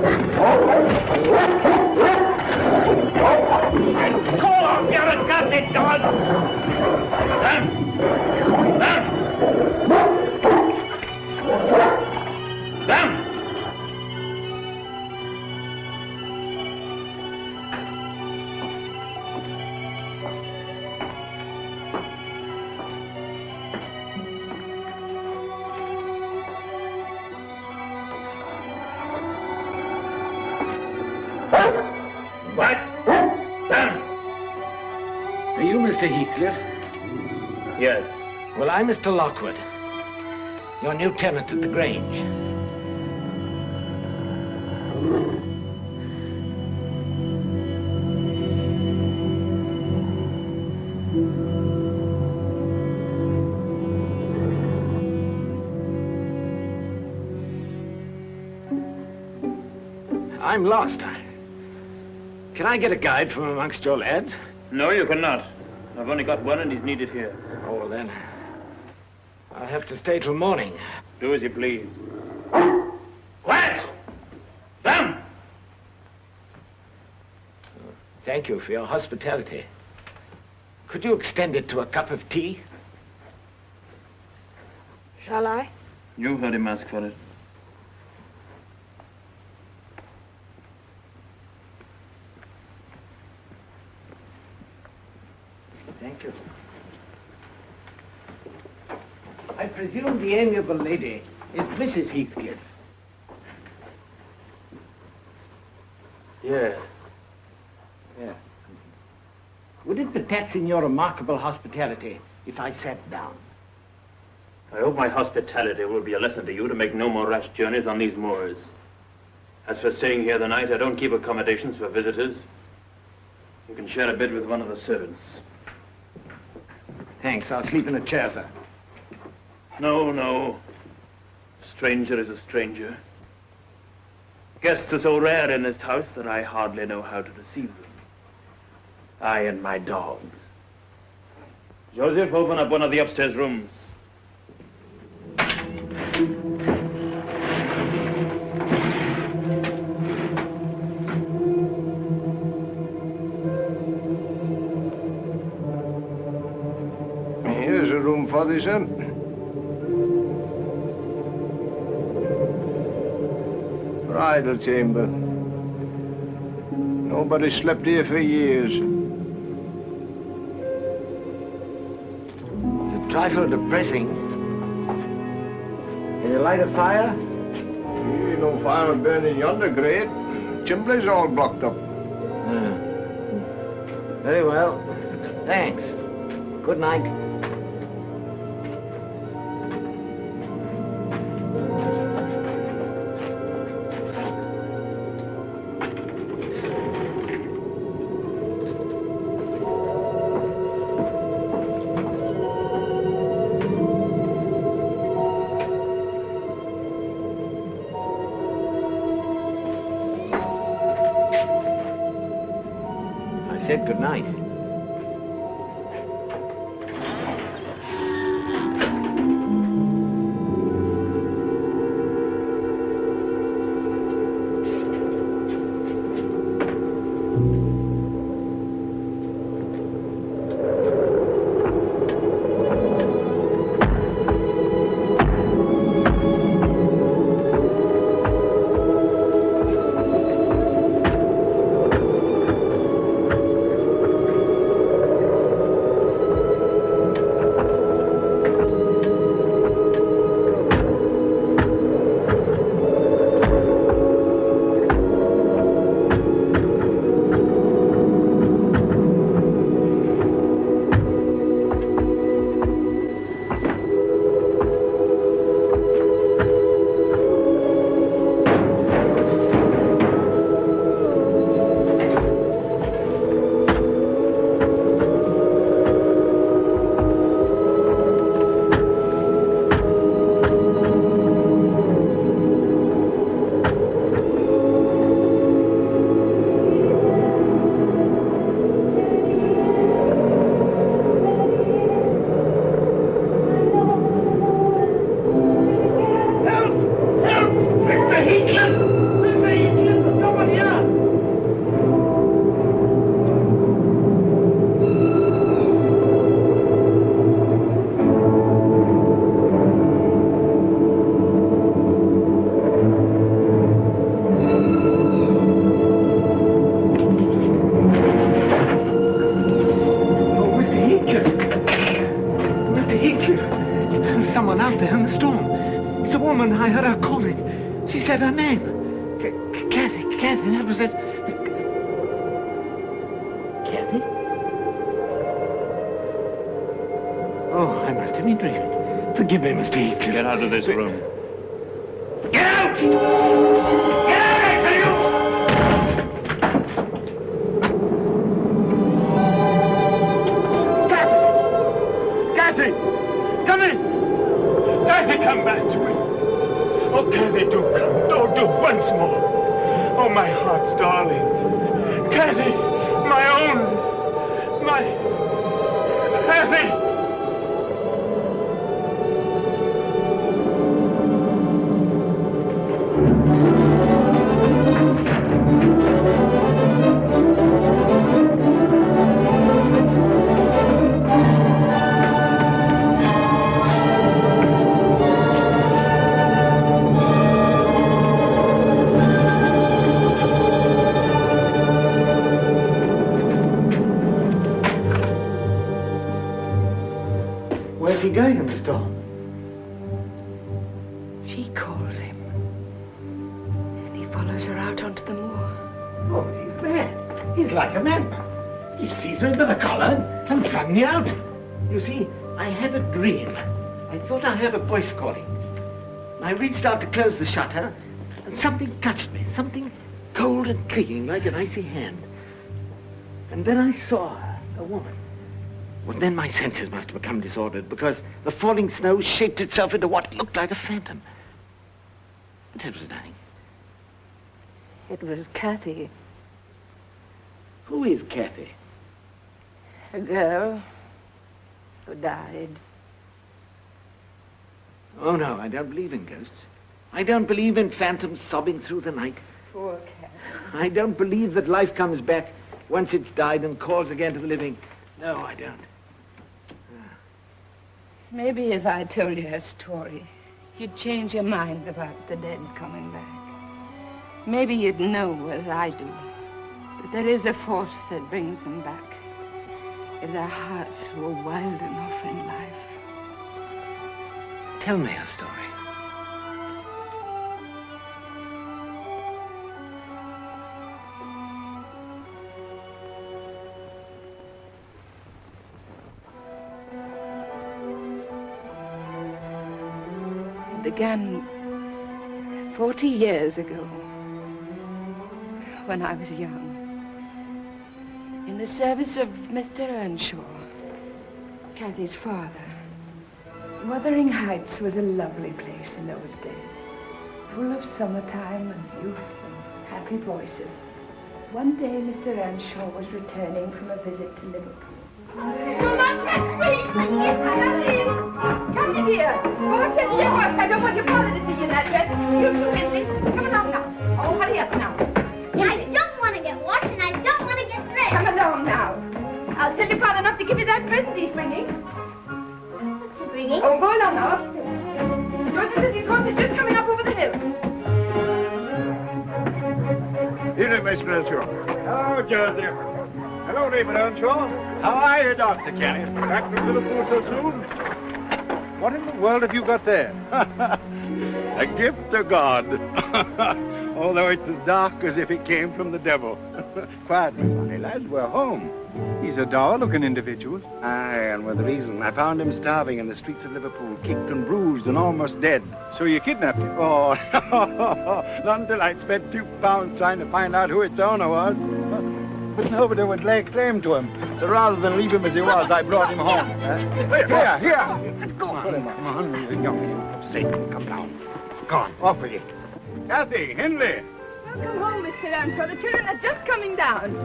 Go on, you're a gossip dog! Down! Down! What? Down! Are you Mr. Heathcliff? Yes. Well, I'm Mr. Lockwood, your new tenant at the Grange. I'm lost. Can I get a guide from amongst your lads? No, you cannot. I've only got one and he's needed here. Oh, well, then, I'll have to stay till morning. Do as you please. Quiet! Down! Thank you for your hospitality. Could you extend it to a cup of tea? Shall I? You heard him ask for it. Thank you. I presume the amiable lady is Mrs. Heathcliff. Yes. Yeah. Would it be taxing your remarkable hospitality if I sat down? I hope my hospitality will be a lesson to you to make no more rash journeys on these moors. As for staying here the night, I don't keep accommodations for visitors. You can share a bed with one of the servants. Thanks. I'll sleep in a chair, sir. No, no. A stranger is a stranger. Guests are so rare in this house that I hardly know how to receive them. I and my dogs. Joseph, open up one of the upstairs rooms. Here's a room for thee, son. Bridal chamber. Nobody slept here for years. It's a trifle depressing. Can you light a fire? Here, no fire burning yonder grate. Chimbley's all blocked up. Very well. Thanks. Good night. Said good night. said her name. Cathy, that was it. Cathy? Oh, I must have been dreaming. Forgive me, Mr. Heathcliff. Get out of this room. Get out! Get out, I tell you! Cathy! Come in! Cathy, come back to me. Oh, Cathy, do come. Oh, do once more. Oh, my heart's darling. Cathy, my own. My... Cathy! Where's he going in the storm? She calls him. And he follows her out onto the moor. Oh, he's mad. He's like a madman. He seized me by the collar and flung me out. You see, I had a dream. I thought I heard a voice calling. I reached out to close the shutter, and something touched me, something cold and clinging like an icy hand. And then I saw her, a woman. Well, then my senses must have become disordered because the falling snow shaped itself into what looked like a phantom. But it was nothing. It was Cathy, Who is Cathy? a girl who died. Oh, no, I don't believe in ghosts. I don't believe in phantoms sobbing through the night. Poor Cathy. I don't believe that life comes back once it's died and calls again to the living. No, I don't. Maybe if I told you her story, you'd change your mind about the dead coming back. Maybe you'd know, as I do, that there is a force that brings them back if their hearts were wild enough in life. Tell me her story. It began 40 years ago, when I was young, in the service of Mr. Earnshaw, Cathy's father. Wuthering Heights was a lovely place in those days, full of summertime and youth and happy voices. One day, Mr. Earnshaw was returning from a visit to Liverpool. You'll not catch me! Come in here! Oh, sit here first. I don't want your father to see you in that dress. You too, Henry. Come along now. Oh, hurry up now. I don't want to get washed and I don't want to get dressed. Come along now. I'll tell your father not to give you that present he's bringing. What's he bringing? Oh, go along now, upstairs. Joseph says his horse is just coming up over the hill. Here, Mr. Earnshaw. Hello, Joseph. Hello, David Earnshaw. How are you, Dr. Kenny? Back from Liverpool so soon? What in the world have you got there? A gift of God. Although it's as dark as if it came from the devil. Quiet, my funny lads, we're home. He's a dour-looking individual. Aye, and with reason. I found him starving in the streets of Liverpool, kicked and bruised and almost dead. So you kidnapped him? Oh, no, not until I'd spent £2 trying to find out who its owner was. But nobody would lay claim to him. So rather than leave him as he was, I brought him home. Here. Let's go on. Put him on. Come on, you young Satan, come down. Go on, off with you. Cathy, Hindley. Welcome home, Mr. Earnshaw. The children are just coming down.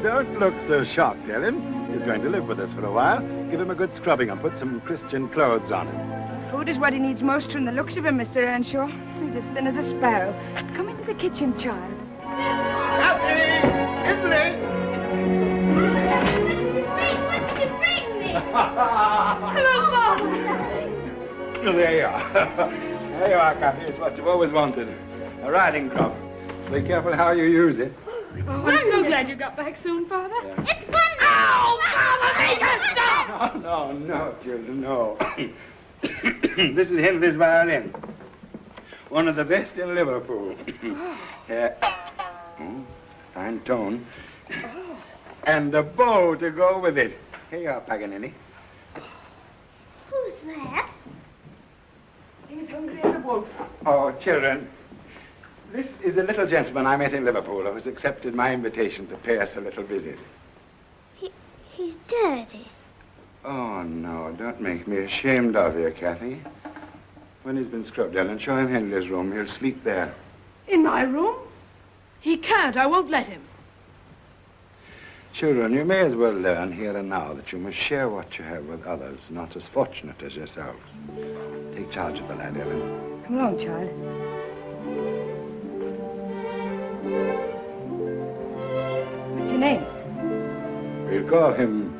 Don't look so shocked, Ellen. He's going to live with us for a while. Give him a good scrubbing and put some Christian clothes on him. Food is what he needs most from the looks of him, Mr. Earnshaw. He's as thin as a sparrow. Come into the kitchen, child. Cathy! Hindley! Wait, what did you bring me? Hello, Father. There you are. There you are, Cathy. It's what you've always wanted. A riding crop. Be careful how you use it. Oh, I'm so glad you got back soon, Father. It's wonderful. Ow, Mama, make her stop! No, children, no. This is Hindley's violin. One of the best in Liverpool. Fine tone. And a bow to go with it. Here you are, Paganini. Who's that? He's hungry as a wolf. Oh, children, this is a little gentleman I met in Liverpool who has accepted my invitation to pay us a little visit. He's dirty. Oh, no, don't make me ashamed of you, Cathy. When he's been scrubbed, Ellen, show him Henley's room. He'll sleep there. In my room? He can't. I won't let him. Children, you may as well learn here and now that you must share what you have with others, not as fortunate as yourselves. Take charge of the lad, Ellen. Come along, child. What's your name? We'll call him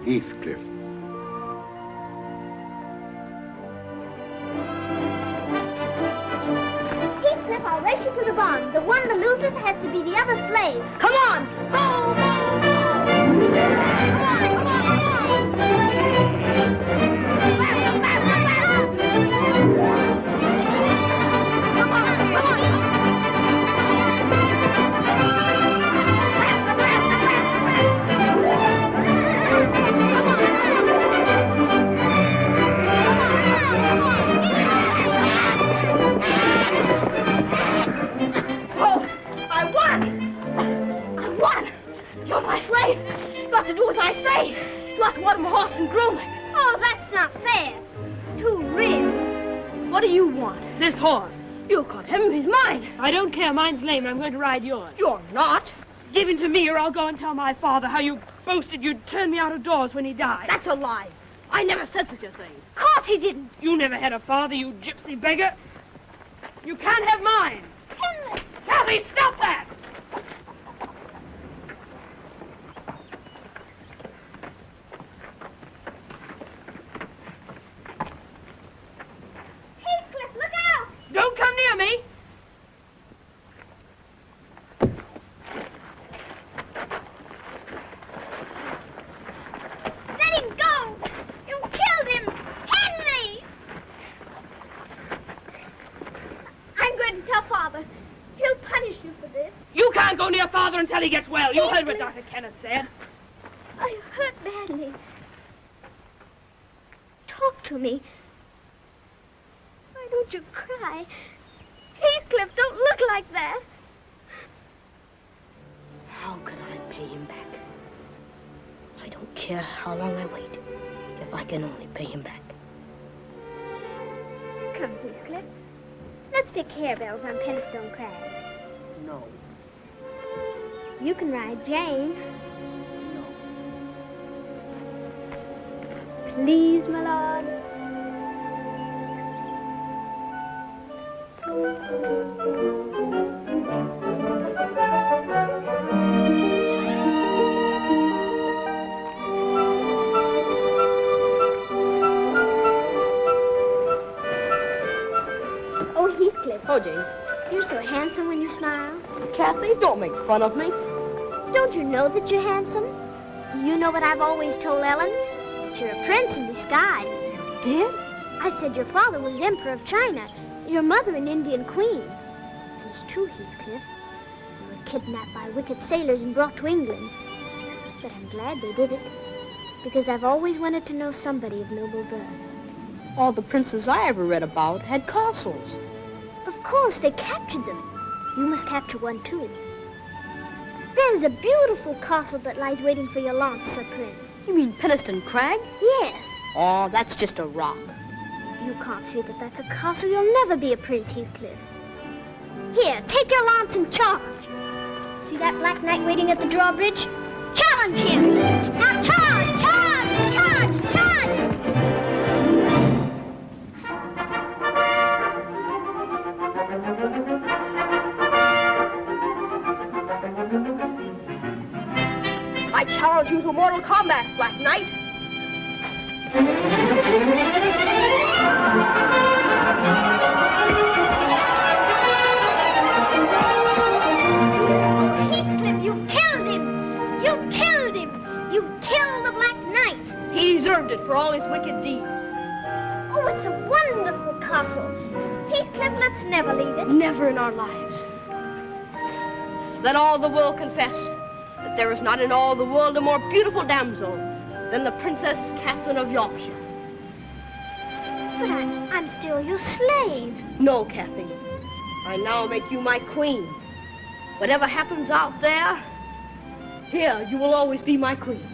Heathcliff. Heathcliff, I'll race you to the barn. The one that loses has to be the other slave. Come on! Go, go, go! Come on, come on, come on! Come on, come on! You're my slave. You have to do as I say. You have to water my horse and groom it. Oh, that's not fair. Too real. What do you want? This horse. You caught him. He's mine. I don't care. Mine's lame. I'm going to ride yours. You're not. Give him to me or I'll go and tell my father how you boasted you'd turn me out of doors when he died. That's a lie. I never said such a thing. Of course he didn't. You never had a father, you gypsy beggar. You can't have mine. Henry. Cathy, stop that! Heathcliff, look out! Don't come near me. Let him go! You killed him! Henry! I'm going to tell Father. He'll punish you for this. You can't go near father until he gets well. You heard what Dr. Kenneth said. I hurt badly. Talk to me. Why don't you cry? Heathcliff, don't look like that. How can I pay him back? I don't care how long I wait, if I can only pay him back. Come, Heathcliff. Let's pick harebells on Penstone Crag. No. You can ride Jane. No. Please, my lord. Oh, Heathcliff. Oh, Jane. You're so handsome when you smile. Cathy, don't make fun of me. Don't you know that you're handsome? Do you know what I've always told Ellen? That you're a prince in disguise. You did? I said your father was Emperor of China, your mother an Indian queen. And it's true, Heathcliff. You were kidnapped by wicked sailors and brought to England. But I'm glad they did it, because I've always wanted to know somebody of noble birth. All the princes I ever read about had castles. Of course, they captured them. You must capture one, too. There's a beautiful castle that lies waiting for your launch, Sir Prince. You mean Penistone Crag? Yes. Oh, that's just a rock. You can't see that that's a castle. You'll never be a prince, Heathcliff. Here, take your lance and charge. See that black knight waiting at the drawbridge? Challenge him! Now charge! Charge! Charge! Charge! I challenge you to mortal combat, Black Knight. Heathcliff, you killed him! You killed him! You killed the Black Knight! He deserved it for all his wicked deeds. Oh, it's a wonderful castle. Heathcliff, let's never leave it. Never in our lives. Then all the world confess that there is not in all the world a more beautiful damsel than the Princess Catherine of Yorkshire. But I'm still your slave. No, Cathy. I now make you my queen. Whatever happens out there, here you will always be my queen.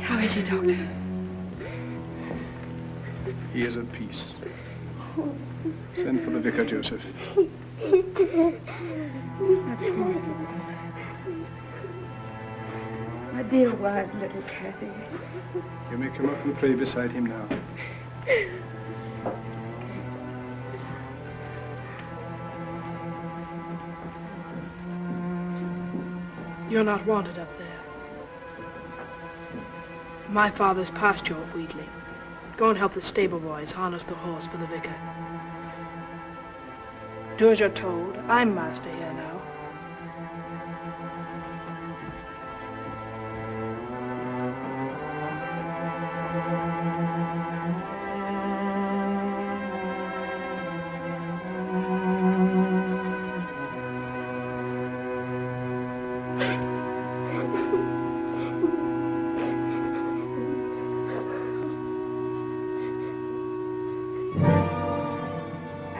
How is he, Doctor? He is at peace. Send for the vicar, Joseph. My dear wife, little Cathy. You may come up and pray beside him now. You're not wanted up there. My father's pasture at Wheatley. Go and help the stable boys harness the horse for the vicar. Do as you're told. I'm master here now.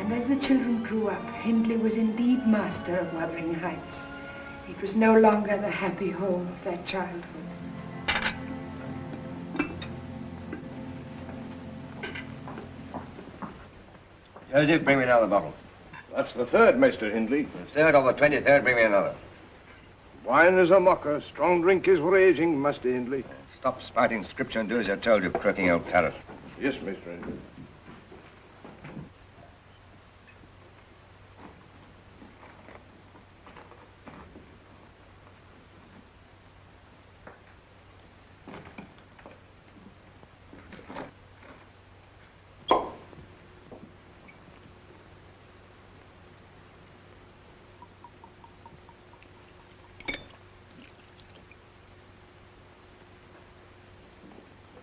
As the children grew up, Hindley was indeed master of Wuthering Heights. It was no longer the happy home of their childhood. Joseph, bring me another bottle. That's the third, Master Hindley. The third or the 23rd, bring me another. Wine is a mocker. Strong drink is raging, Master Hindley. Stop spouting scripture and do as I told you, croaking old parrot. Yes, Master Hindley.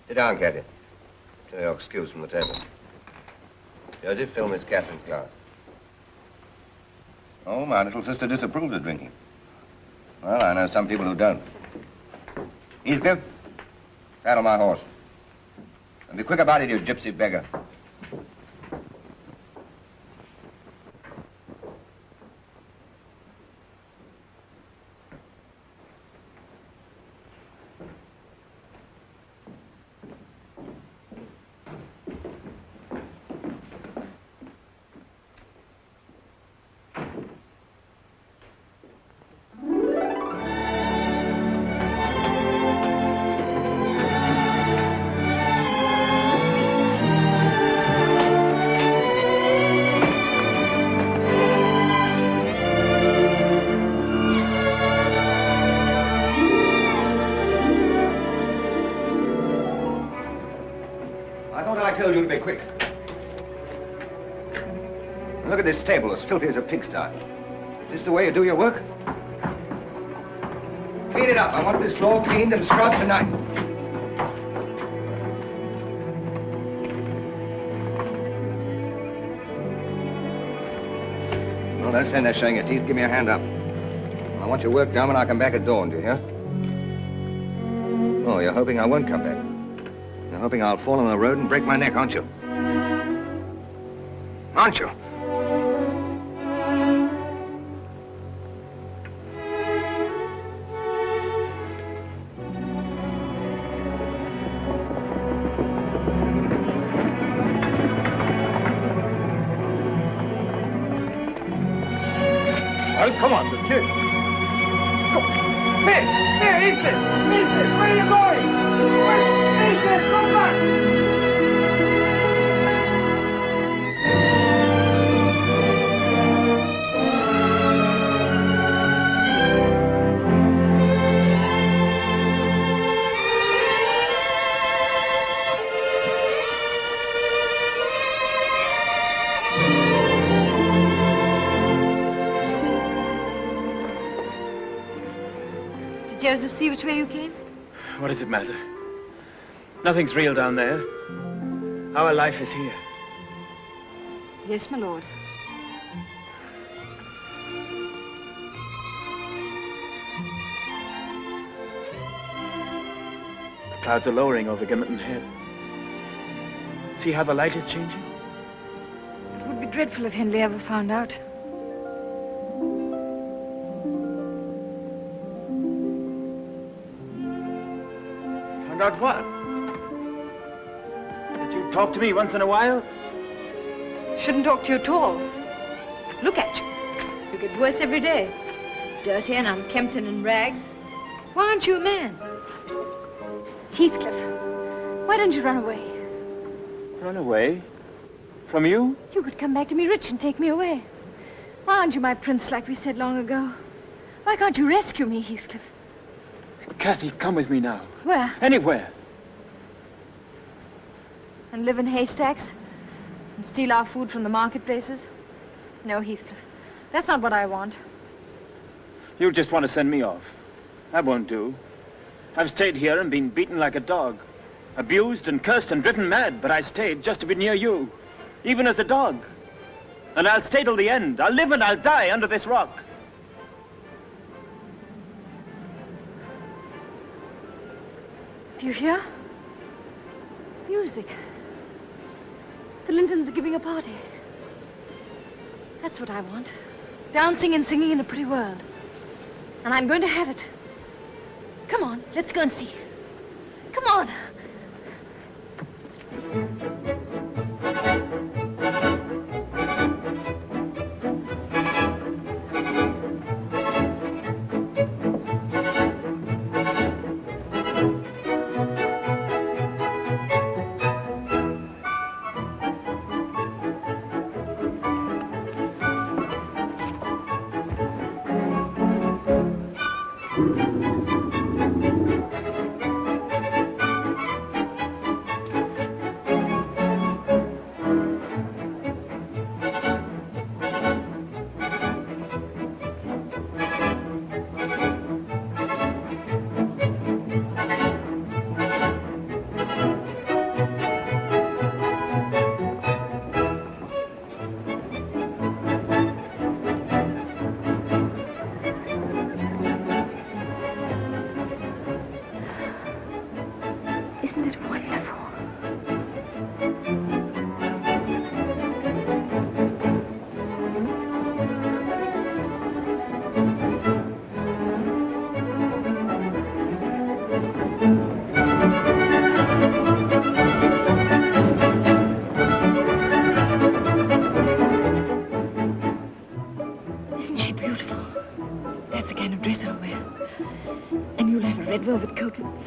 Sit down, Cathy. Till you're excused from the table. Joseph, fill Miss Catherine's glass. Oh, my little sister disapproves of drinking. Well, I know some people who don't. Heathcliff, saddle my horse. And be quick about it, you gypsy beggar. I told you to be quick. Look at this stable, as filthy as a pigsty. Is this the way you do your work? Clean it up. I want this floor cleaned and scrubbed tonight. Well, don't stand there showing your teeth. Give me a hand up. I want your work done when I come back at dawn, do you hear? Oh, you're hoping I won't come back. You're hoping I'll fall on the road and break my neck, aren't you? Aren't you? Well, come on, the kid. Hey, Heathcliff! Heathcliff, where are you going? Heathcliff, come back! Joseph see which way you came? What does it matter? Nothing's real down there. Our life is here. Yes, my lord. The clouds are lowering over Gimmerton Head. See how the light is changing? It would be dreadful if Hindley ever found out. Found out what? That you talk to me once in a while? Shouldn't talk to you at all. Look at you. You get worse every day. Dirty and unkempt and in rags. Why aren't you a man? Heathcliff, why don't you run away? Run away? From you? You could come back to me rich and take me away. Why aren't you my prince like we said long ago? Why can't you rescue me, Heathcliff? Cathy, come with me now. Where? Anywhere. And live in haystacks? And steal our food from the marketplaces? No, Heathcliff. That's not what I want. You just want to send me off. That won't do. I've stayed here and been beaten like a dog. Abused and cursed and driven mad, but I stayed just to be near you. Even as a dog. And I'll stay till the end. I'll live and I'll die under this rock. Do you hear? Music. The Lintons are giving a party. That's what I want. Dancing and singing in a pretty world. And I'm going to have it. Come on, let's go and see. Come on.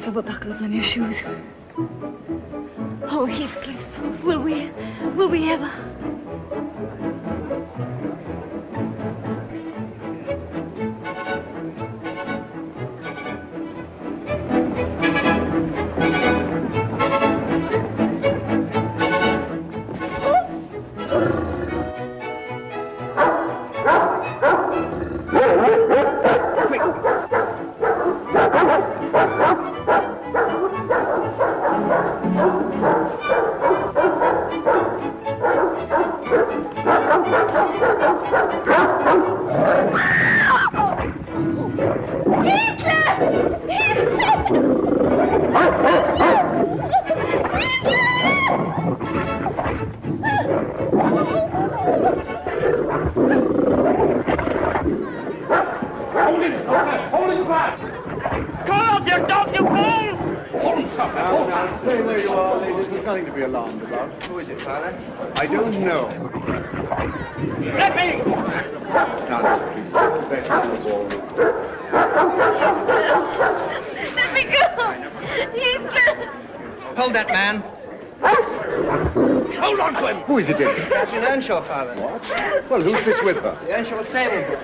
Silver buckles on your shoes. Oh, Heathcliff, will we ever? Father. What? Well, who's this with her? The Earnshaw stable boy.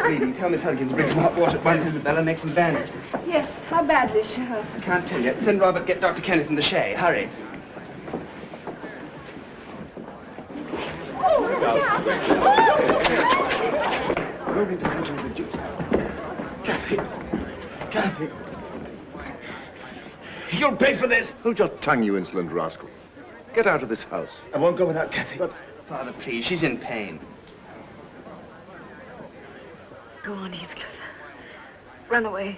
Please, tell Miss Huggins to bring some hot water at once, Isabella, make some bandages. Yes, how badly is she hurt? I can't tell yet. Send Robert, get Dr. Kenneth in the shay. Hurry. Oh. Go into the kitchen with the juice. Cathy. Cathy. You'll pay for this. Hold your tongue, you insolent rascal. Get out of this house. I won't go without Cathy. But Father, please, she's in pain. Go on, Heathcliff. Run away.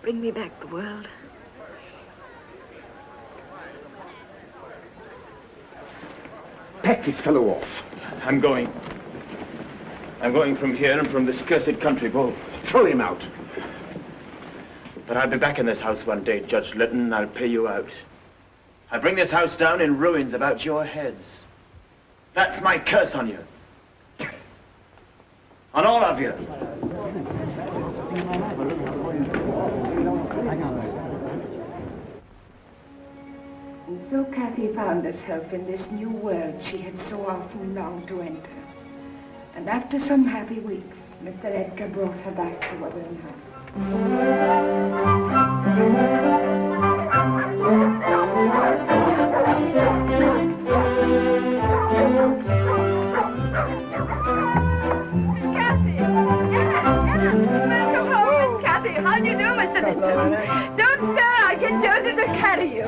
Bring me back the world. Pack this fellow off. I'm going. I'm going from here and from this cursed country both. Throw him out. But I'll be back in this house one day, Judge Lytton, and I'll pay you out. I'll bring this house down in ruins about your heads. That's my curse on you. On all of you. And so Cathy found herself in this new world she had so often longed to enter. And after some happy weeks, Mr. Edgar brought her back to Wuthering House. How do you do, Mr. Linton? Don't stir, I'll get Josie to carry you.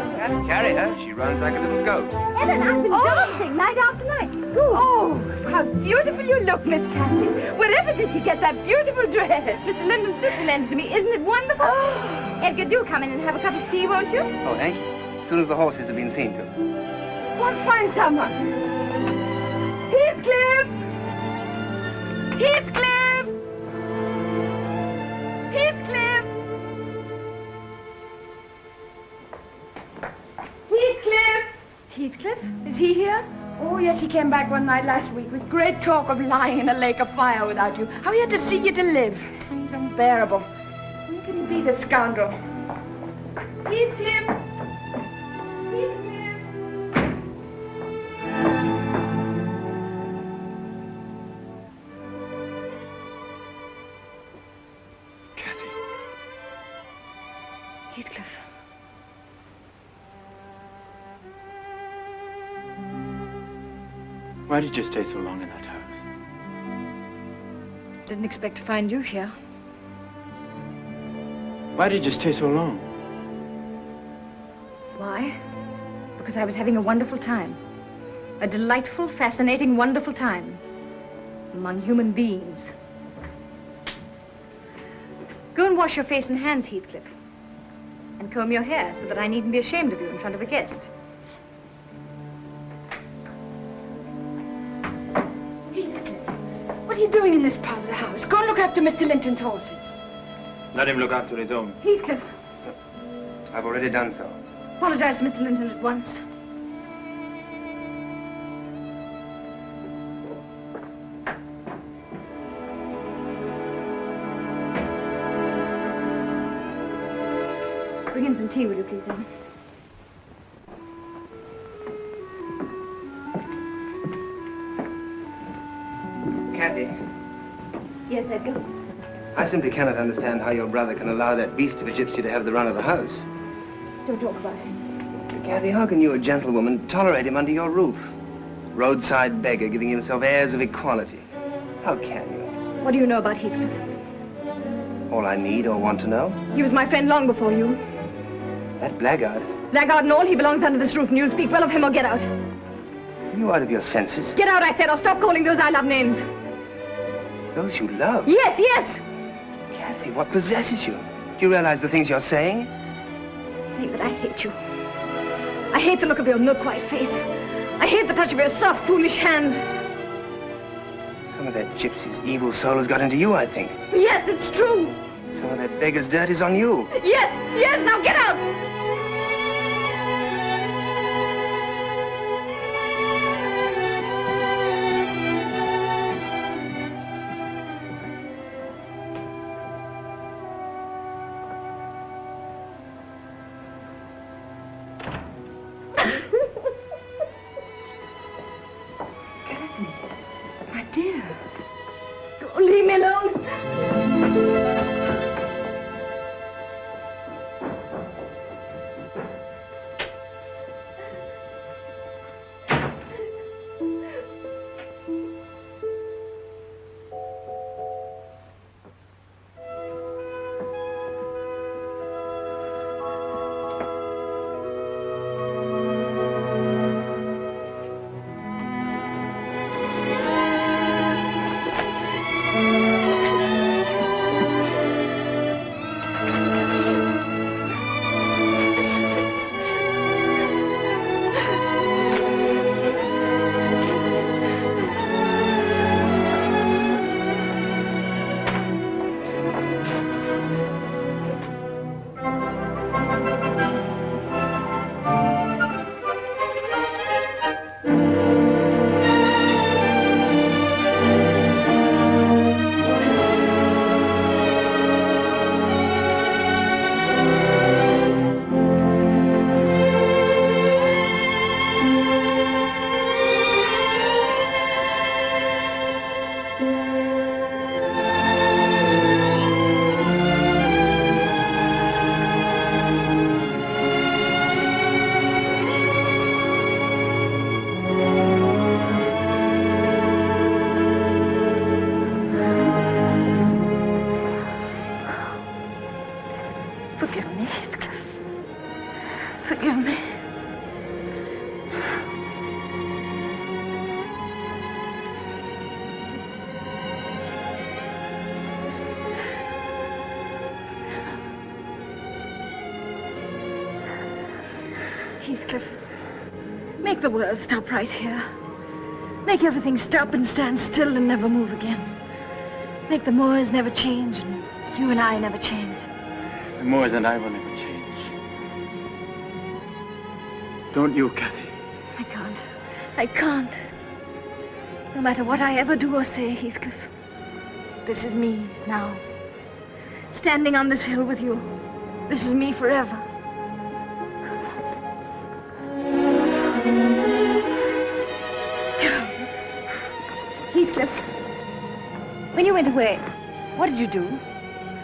Carry her. She runs like a little goat. Ellen, I've been dancing night after night. Oh, how beautiful you look, Miss Cathy. Wherever did you get that beautiful dress? Mr. Linton's sister lent it to me. Isn't it wonderful? Edgar, do come in and have a cup of tea, won't you? Oh, thank you. As soon as the horses have been seen to. Go and find someone. Heathcliff! Heathcliff! Heathcliff! Heathcliff! Heathcliff? Is he here? Oh, yes, he came back one night last week with great talk of lying in a lake of fire without you. How he had to see you to live. He's unbearable. When can he be, the scoundrel? Heathcliff! Heathcliff. Why did you stay so long in that house? Didn't expect to find you here. Why did you stay so long? Why? Because I was having a wonderful time. A delightful, fascinating, wonderful time. Among human beings. Go and wash your face and hands, Heathcliff. And comb your hair so that I needn't be ashamed of you in front of a guest. Heathcliff, what are you doing in this part of the house? Go and look after Mr. Linton's horses. Let him look after his own. Heathcliff, I've already done so. apologize to Mr. Linton at once. Bring in some tea, will you please, Ellen? Cathy, Yes, Edgar? I simply cannot understand how your brother can allow that beast of a gypsy to have the run of the house. Don't talk about him. Cathy, how can you, a gentlewoman, tolerate him under your roof? Roadside beggar giving himself airs of equality. How can you? What do you know about Heathcliff? All I need or want to know? He was my friend long before you. That blackguard. Blackguard and all, he belongs under this roof, and you speak well of him or get out. Are you out of your senses? Get out, I said, or stop calling those I love names. Those you love? Yes, yes! Cathy, what possesses you? Do you realize the things you're saying? Saying that I hate you. I hate the look of your milk-white face. I hate the touch of your soft, foolish hands. Some of that gypsy's evil soul has got into you, I think. Yes, it's true. Some of that beggar's dirt is on you. Yes, yes, now get out! My dear, don't leave me alone. Heathcliff. Make the world stop right here. Make everything stop and stand still and never move again. Make the Moors never change and you and I never change. The Moors and I will never change. Don't you, Cathy? I can't. I can't. No matter what I ever do or say, Heathcliff. This is me now. Standing on this hill with you. This is me forever. Heathcliff, when you went away, what did you do?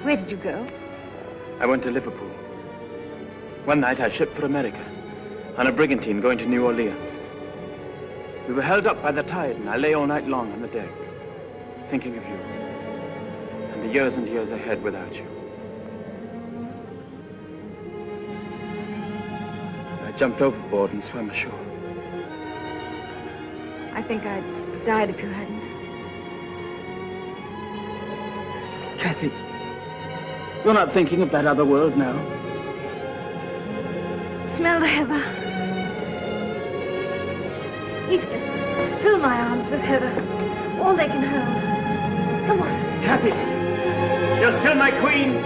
Where did you go? I went to Liverpool. One night I shipped for America on a brigantine going to New Orleans. We were held up by the tide and I lay all night long on the deck, thinking of you and the years and years ahead without you. I jumped overboard and swam ashore. I think I'd died if you hadn't. Cathy, you're not thinking of that other world now. Smell the heather. Heathcliff, fill my arms with heather. All they can hold. Come on. Cathy, you're still my queen.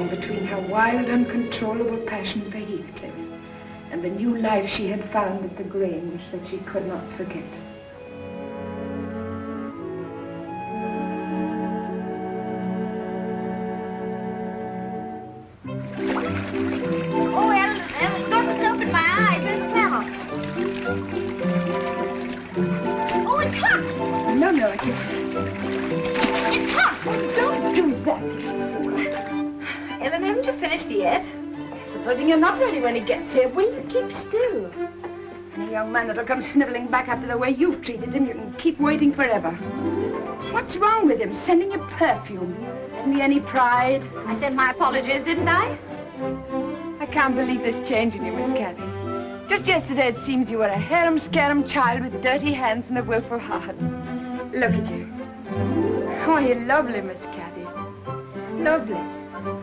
Between her wild, uncontrollable passion for Heathcliff and the new life she had found at the Grange that she could not forget. Oh, Ellen, don't open my eyes. There's a panel. Oh, it's hot. No, it isn't. It's hot. Oh, don't do that. Ellen, haven't you finished yet? Supposing you're not ready when he gets here, will you keep still? Any young man that'll come sniveling back after the way you've treated him, you can keep waiting forever. What's wrong with him? Sending you perfume. Hasn't he any pride? I sent my apologies, didn't I? I can't believe this change in you, Miss Cathy. Just yesterday it seems you were a harum-scarum child with dirty hands and a willful heart. Look at you. Oh, you're lovely, Miss Cathy. Lovely.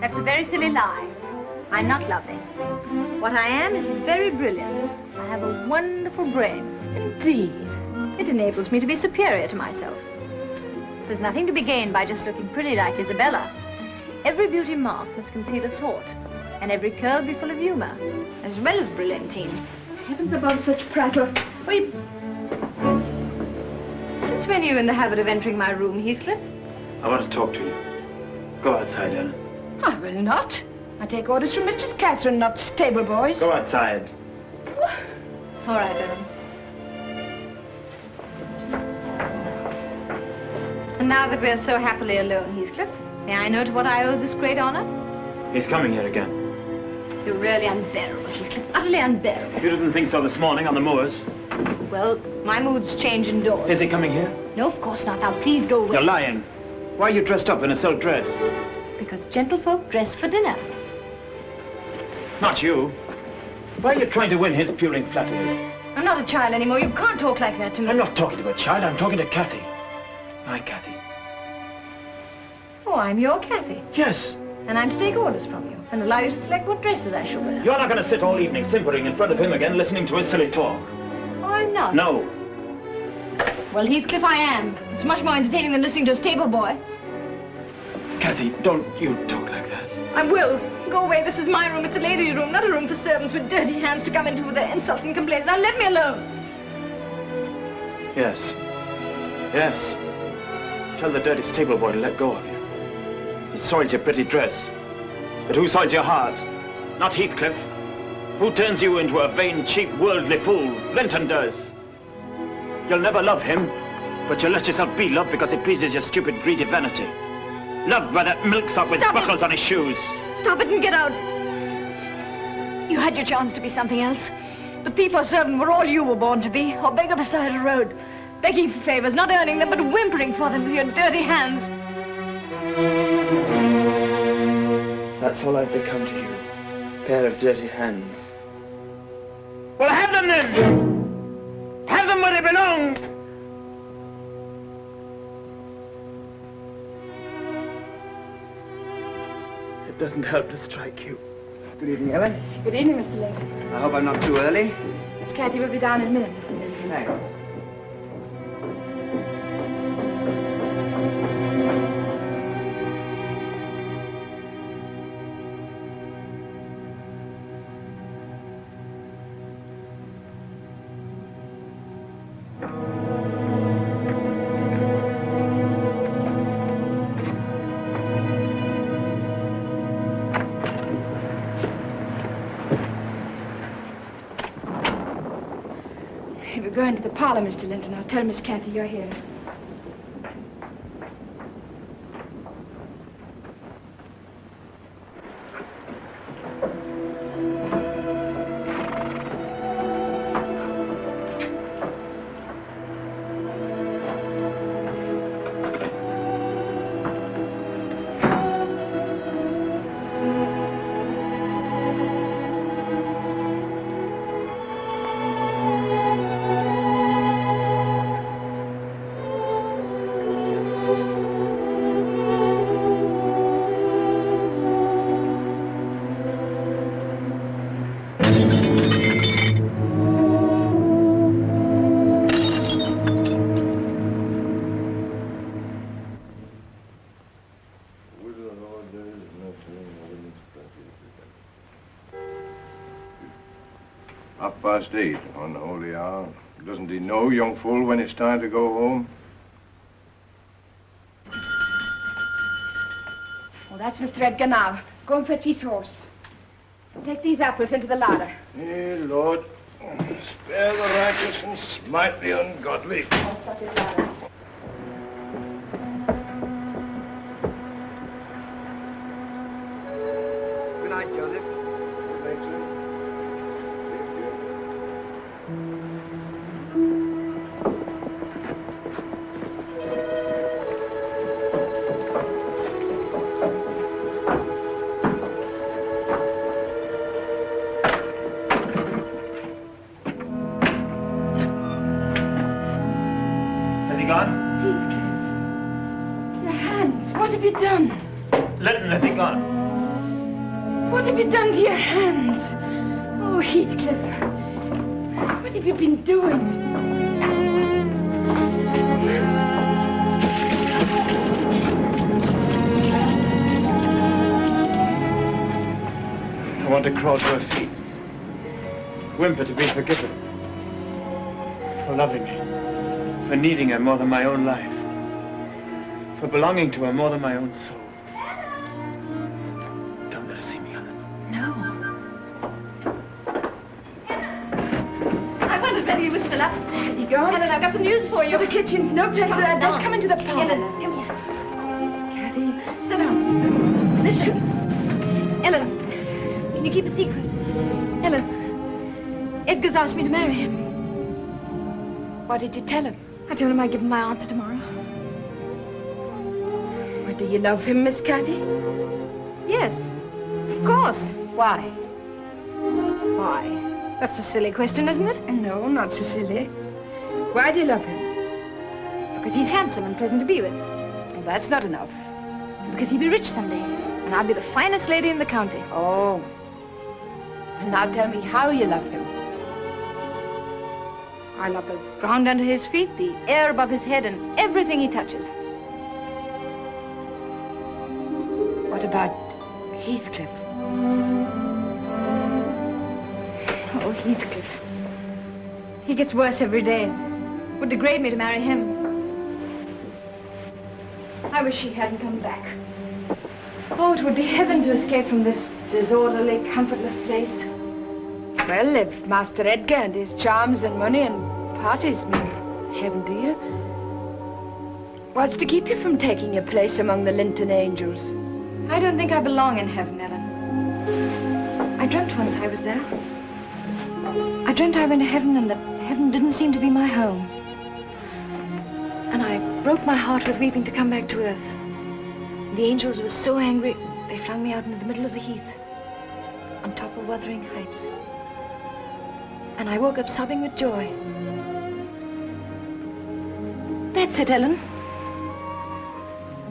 That's a very silly lie. I'm not lovely. What I am is very brilliant. I have a wonderful brain. Indeed. It enables me to be superior to myself. There's nothing to be gained by just looking pretty like Isabella. Every beauty mark must conceal a thought, and every curl be full of humor, as well as brilliantine. Heavens above such prattle. Wait. Since when are you in the habit of entering my room, Heathcliff? I want to talk to you. Go outside, Ellen. I will not. I take orders from Mistress Catherine, not stable boys. Go outside. All right, Ellen. And now that we're so happily alone, Heathcliff, may I know to what I owe this great honor? He's coming here again. You're really unbearable, Heathcliff. Utterly unbearable. You didn't think so this morning on the moors? Well, my moods change indoors. Is he coming here? No, of course not. Now, please go away. You're lying. Why are you dressed up in a silk dress? Because gentlefolk dress for dinner. Not you. Why are you trying to win his puling flatteries? I'm not a child anymore. You can't talk like that to me. I'm not talking to a child. I'm talking to Cathy. My Cathy. Oh, I'm your Cathy. Yes. And I'm to take orders from you and allow you to select what dresses I shall wear. You're not going to sit all evening simpering in front of him again, listening to his silly talk. Oh, I'm not? No. Well, Heathcliff, I am. It's much more entertaining than listening to a stable boy. Cathy, don't you talk like that. I will. Go away. This is my room. It's a lady's room, not a room for servants with dirty hands to come into with their insults and complaints. Now, let me alone. Yes. Yes. Tell the dirty stable boy to let go of you. He soils your pretty dress. But who soils your heart? Not Heathcliff. Who turns you into a vain, cheap, worldly fool? Linton does. You'll never love him, but you'll let yourself be loved because it pleases your stupid, greedy vanity. Loved by that milksop with buckles on his shoes. Stop it and get out. You had your chance to be something else. The thief or servant were all you were born to be, or beggar beside a road, begging for favors, not earning them, but whimpering for them with your dirty hands. That's all I've become to you. A pair of dirty hands. Well, have them then! Have them where they belong! It doesn't help to strike you. Good evening, Ellen. Good evening, Mr. Lincoln. I hope I'm not too early. Miss Cathy will be down in a minute, Mr. Lincoln. Thanks. Go into the parlor, Mr. Linton. I'll tell Miss Cathy you're here. Past 8, unholy hour. Doesn't he know, young fool, when it's time to go home? Well, that's Mr. Edgar now. Go and fetch his horse. Take these apples into the larder. Hey, Lord, spare the righteous and smite the ungodly. That's such a larder. Good night, Joseph. Has he gone? What have you done to your hands? Oh, Heathcliff. What have you been doing? I want to crawl to her feet. Whimper to be forgiven. For loving her. For needing her more than my own life. For belonging to her more than my own soul. Has he gone? Ellen, I've got some news for you. The kitchen's no place for that. Let's come into the parlor. Ellen, come here. Oh, Miss Cathy. Sit down. Listen. Ellen, can you keep a secret? Ellen, Edgar's asked me to marry him. What did you tell him? I told him I'd give him my answer tomorrow. Well, do you love him, Miss Cathy? Yes, of course. Why? Why? That's a silly question, isn't it? No, not so silly. Why do you love him? Because he's handsome and pleasant to be with. Well, that's not enough. Because he'll be rich someday, and I'll be the finest lady in the county. Oh. And now tell me how you love him. I love the ground under his feet, the air above his head, and everything he touches. What about Heathcliff? Oh, Heathcliff. He gets worse every day. It would degrade me to marry him. I wish he hadn't come back. Oh, it would be heaven to escape from this disorderly, comfortless place. Well, if Master Edgar and his charms and money and parties mean heaven, do you? What's to keep you from taking your place among the Linton angels? I don't think I belong in heaven, Ellen. I dreamt once I was there. I dreamt I went to heaven and that heaven didn't seem to be my home. And I broke my heart with weeping to come back to earth. The angels were so angry, they flung me out into the middle of the heath, on top of Wuthering Heights. And I woke up sobbing with joy. That's it, Ellen.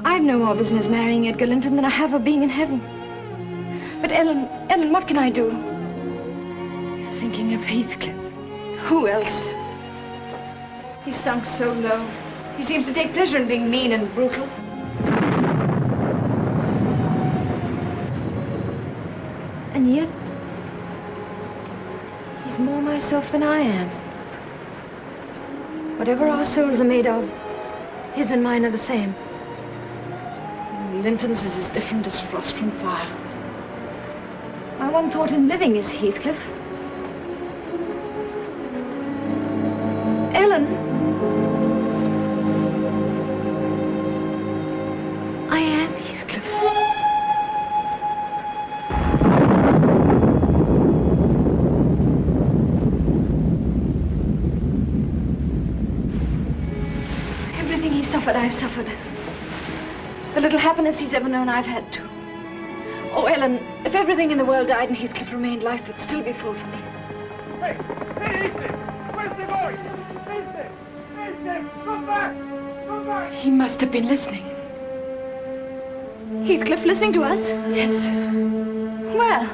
I've no more business marrying Edgar Linton than I have of being in heaven. But Ellen, what can I do? You're thinking of Heathcliff. Who else? He's sunk so low. He seems to take pleasure in being mean and brutal. And yet, he's more myself than I am. Whatever our souls are made of, his and mine are the same. Linton's is as different as frost from fire. My one thought in living is Heathcliff. Ellen! I am Heathcliff. Everything he suffered, I've suffered. The little happiness he's ever known, I've had too. Oh, Ellen, if everything in the world died and Heathcliff remained, life would still be full for me. Hey, Heathcliff! Where's the boy? Heathcliff! Heathcliff! Come back! Come back! He must have been listening. Heathcliff listening to us? Yes. Where?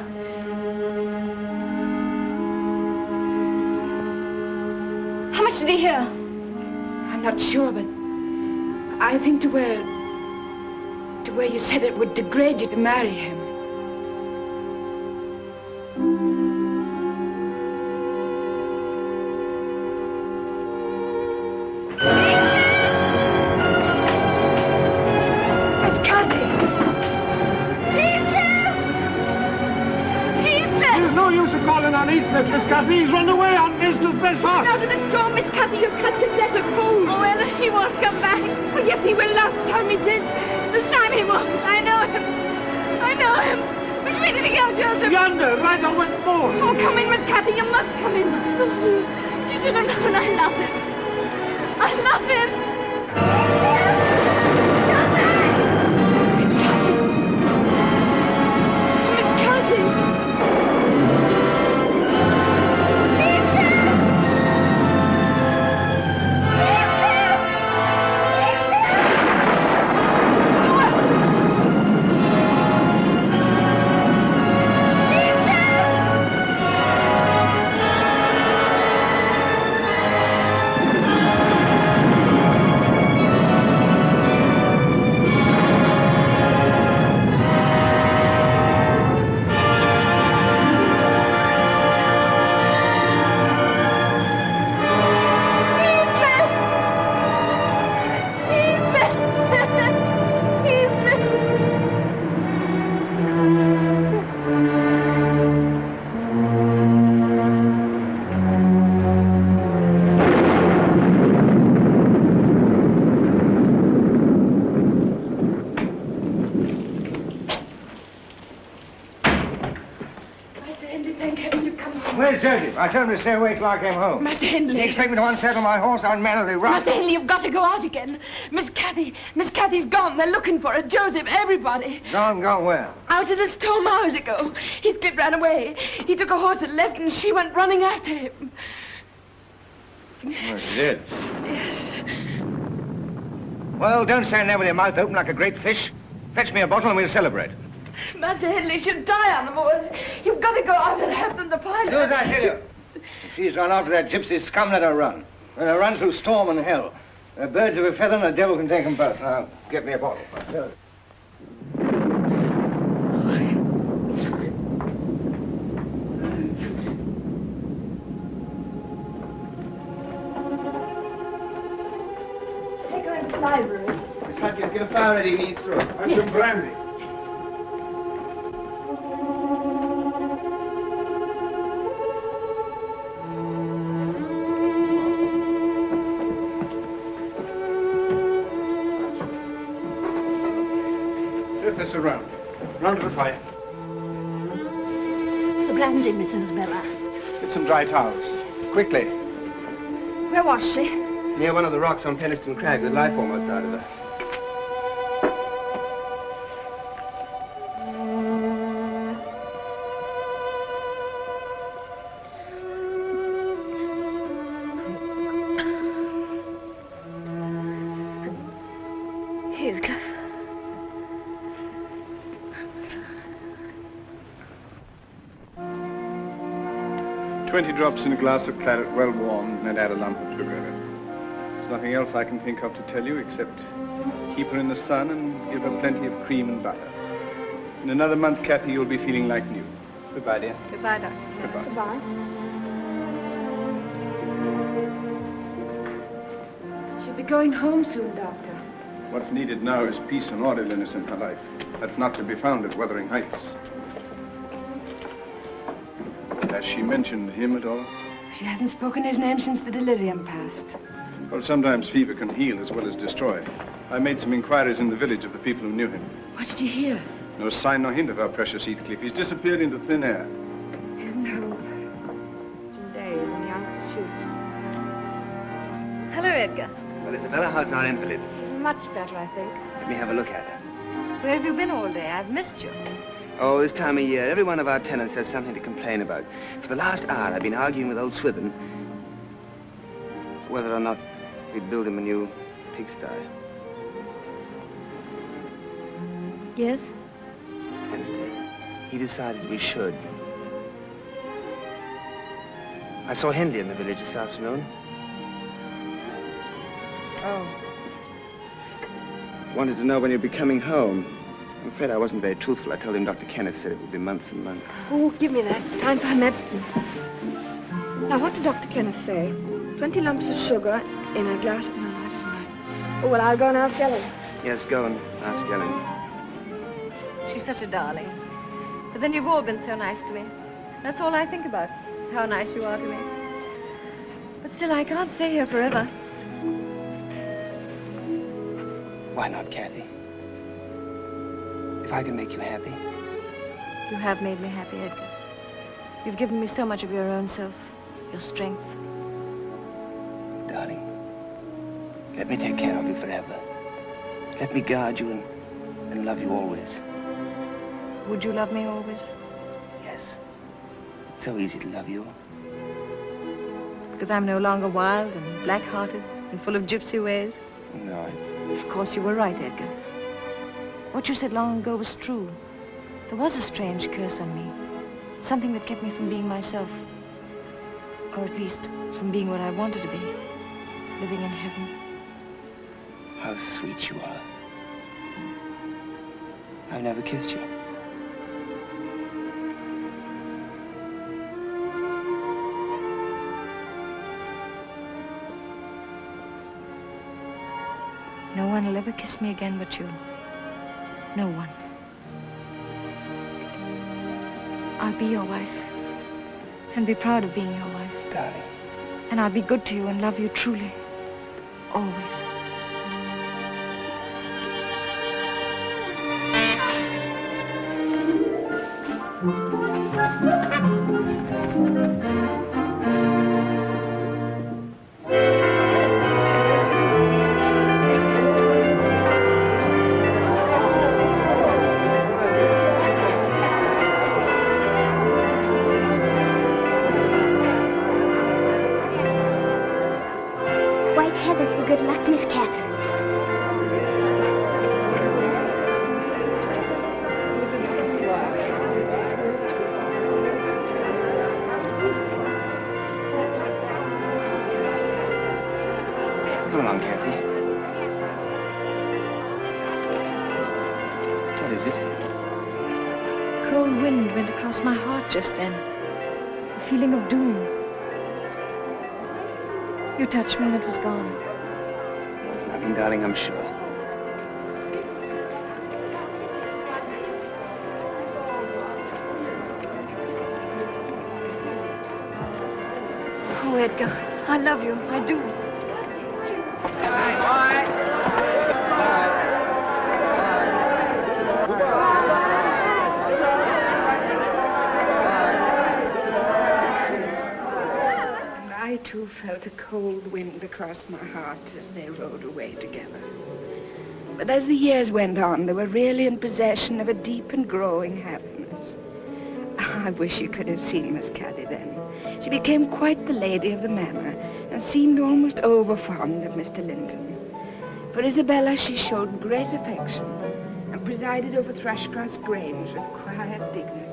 How much did he hear? I'm not sure, but I think to where you said it would degrade you to marry him. Miss Cathy! Heathcliff! Heathcliff! There's no use of calling on Heathcliff, Miss Cathy. He's run away on Mister's best horse. Out of the storm, Miss Cathy, you've cut your death of cold. Oh, Ellen, he won't come back. Oh, yes, he will. Last time he did. This time he won't. I know him. I know him. Which way did he go, Joseph? Yonder, right on with Morro. Oh, come in, Miss Cathy. You must come in. You should have known I love him. I love him. Miss Cathy. Miss Cathy. Where's Joseph? I told him to stay awake till I came home. Master Hindley. Do you expect me to unsaddle my horse? I'd mannerly run. Master Hindley, you've got to go out again. Miss Cathy's gone. They're looking for her. Joseph, everybody. Gone where? Out of the storm hours ago. Heathcliff ran away. He took a horse and left, and she went running after him. Oh, she did? Yes. Well, don't stand there with your mouth open like a great fish. Fetch me a bottle and we'll celebrate. Master Hindley should die on the moors. You've got to go out and have them to find Do as I tell you. If she's run after that gypsy scum, let her run. Let her run through storm and hell. They're birds of a feather and the devil can take them both. Now, get me a bottle. Take her into the library. Miss Cathy, get a fire ready in East Room. And some brandy. Let's go round. Round to the fire. The brandy, Mrs. Miller. Get some dry towels. Quickly. Where was she? Near one of the rocks on Penniston Crag, with life almost out of her. Heathcliff. 20 drops in a glass of claret, well warmed, and add a lump of sugar. There's nothing else I can think of to tell you except keep her in the sun and give her plenty of cream and butter. In another month, Cathy, you'll be feeling like new. Goodbye, dear. Goodbye, Doctor. Goodbye. Goodbye. She'll be going home soon, Doctor. What's needed now is peace and orderliness in her life. That's not to be found at Wuthering Heights. Has she mentioned him at all? She hasn't spoken his name since the delirium passed. Well, sometimes fever can heal as well as destroy. I made some inquiries in the village of the people who knew him. What did you hear? No sign nor hint of our precious Heathcliff. He's disappeared into thin air. No. Days and young pursuits. Hello, Edgar. Well, Isabella, how's our invalid? Much better, I think. Let me have a look at her. Where have you been all day? I've missed you. Oh, this time of year, every one of our tenants has something to complain about. For the last hour, I've been arguing with old Swithin whether or not we'd build him a new pigsty. Yes? And he decided we should. I saw Henley in the village this afternoon. Oh. Wanted to know when you'd be coming home. I'm afraid I wasn't very truthful. I told him Dr. Kenneth said it would be months and months. Oh, give me that. It's time for her medicine. Now, what did Dr. Kenneth say? 20 lumps of sugar in a glass of... No, that isn't right. Oh, well, I'll go and ask Ellen. Yes, go and ask Ellen. She's such a darling. But then you've all been so nice to me. That's all I think about, is how nice you are to me. But still, I can't stay here forever. Why not, Cathy? If I can make you happy. You have made me happy, Edgar. You've given me so much of your own self, your strength. Darling, let me take care of you forever. Let me guard you and love you always. Would you love me always? Yes. It's so easy to love you. Because I'm no longer wild and black-hearted and full of gypsy ways? No, Of course you were right, Edgar. What you said long ago was true. There was a strange curse on me. Something that kept me from being myself. Or at least from being what I wanted to be. Living in heaven. How sweet you are. I've never kissed you. No one will ever kiss me again but you. No one. I'll be your wife. And be proud of being your wife. Darling. And I'll be good to you and love you truly. Always. Good luck, Miss Catherine. Come along, Cathy. What is it? Cold wind went across my heart just then. A feeling of doom. You touched me and it was gone. It's nothing, darling, I'm sure. Oh, Edgar, I love you. I do. felt a cold wind across my heart as they rode away together. But as the years went on, they were really in possession of a deep and growing happiness. I wish you could have seen Miss Cathy then. She became quite the lady of the manor and seemed almost over-fond of Mr. Linton. For Isabella, she showed great affection and presided over Thrushcross Grange with quiet dignity.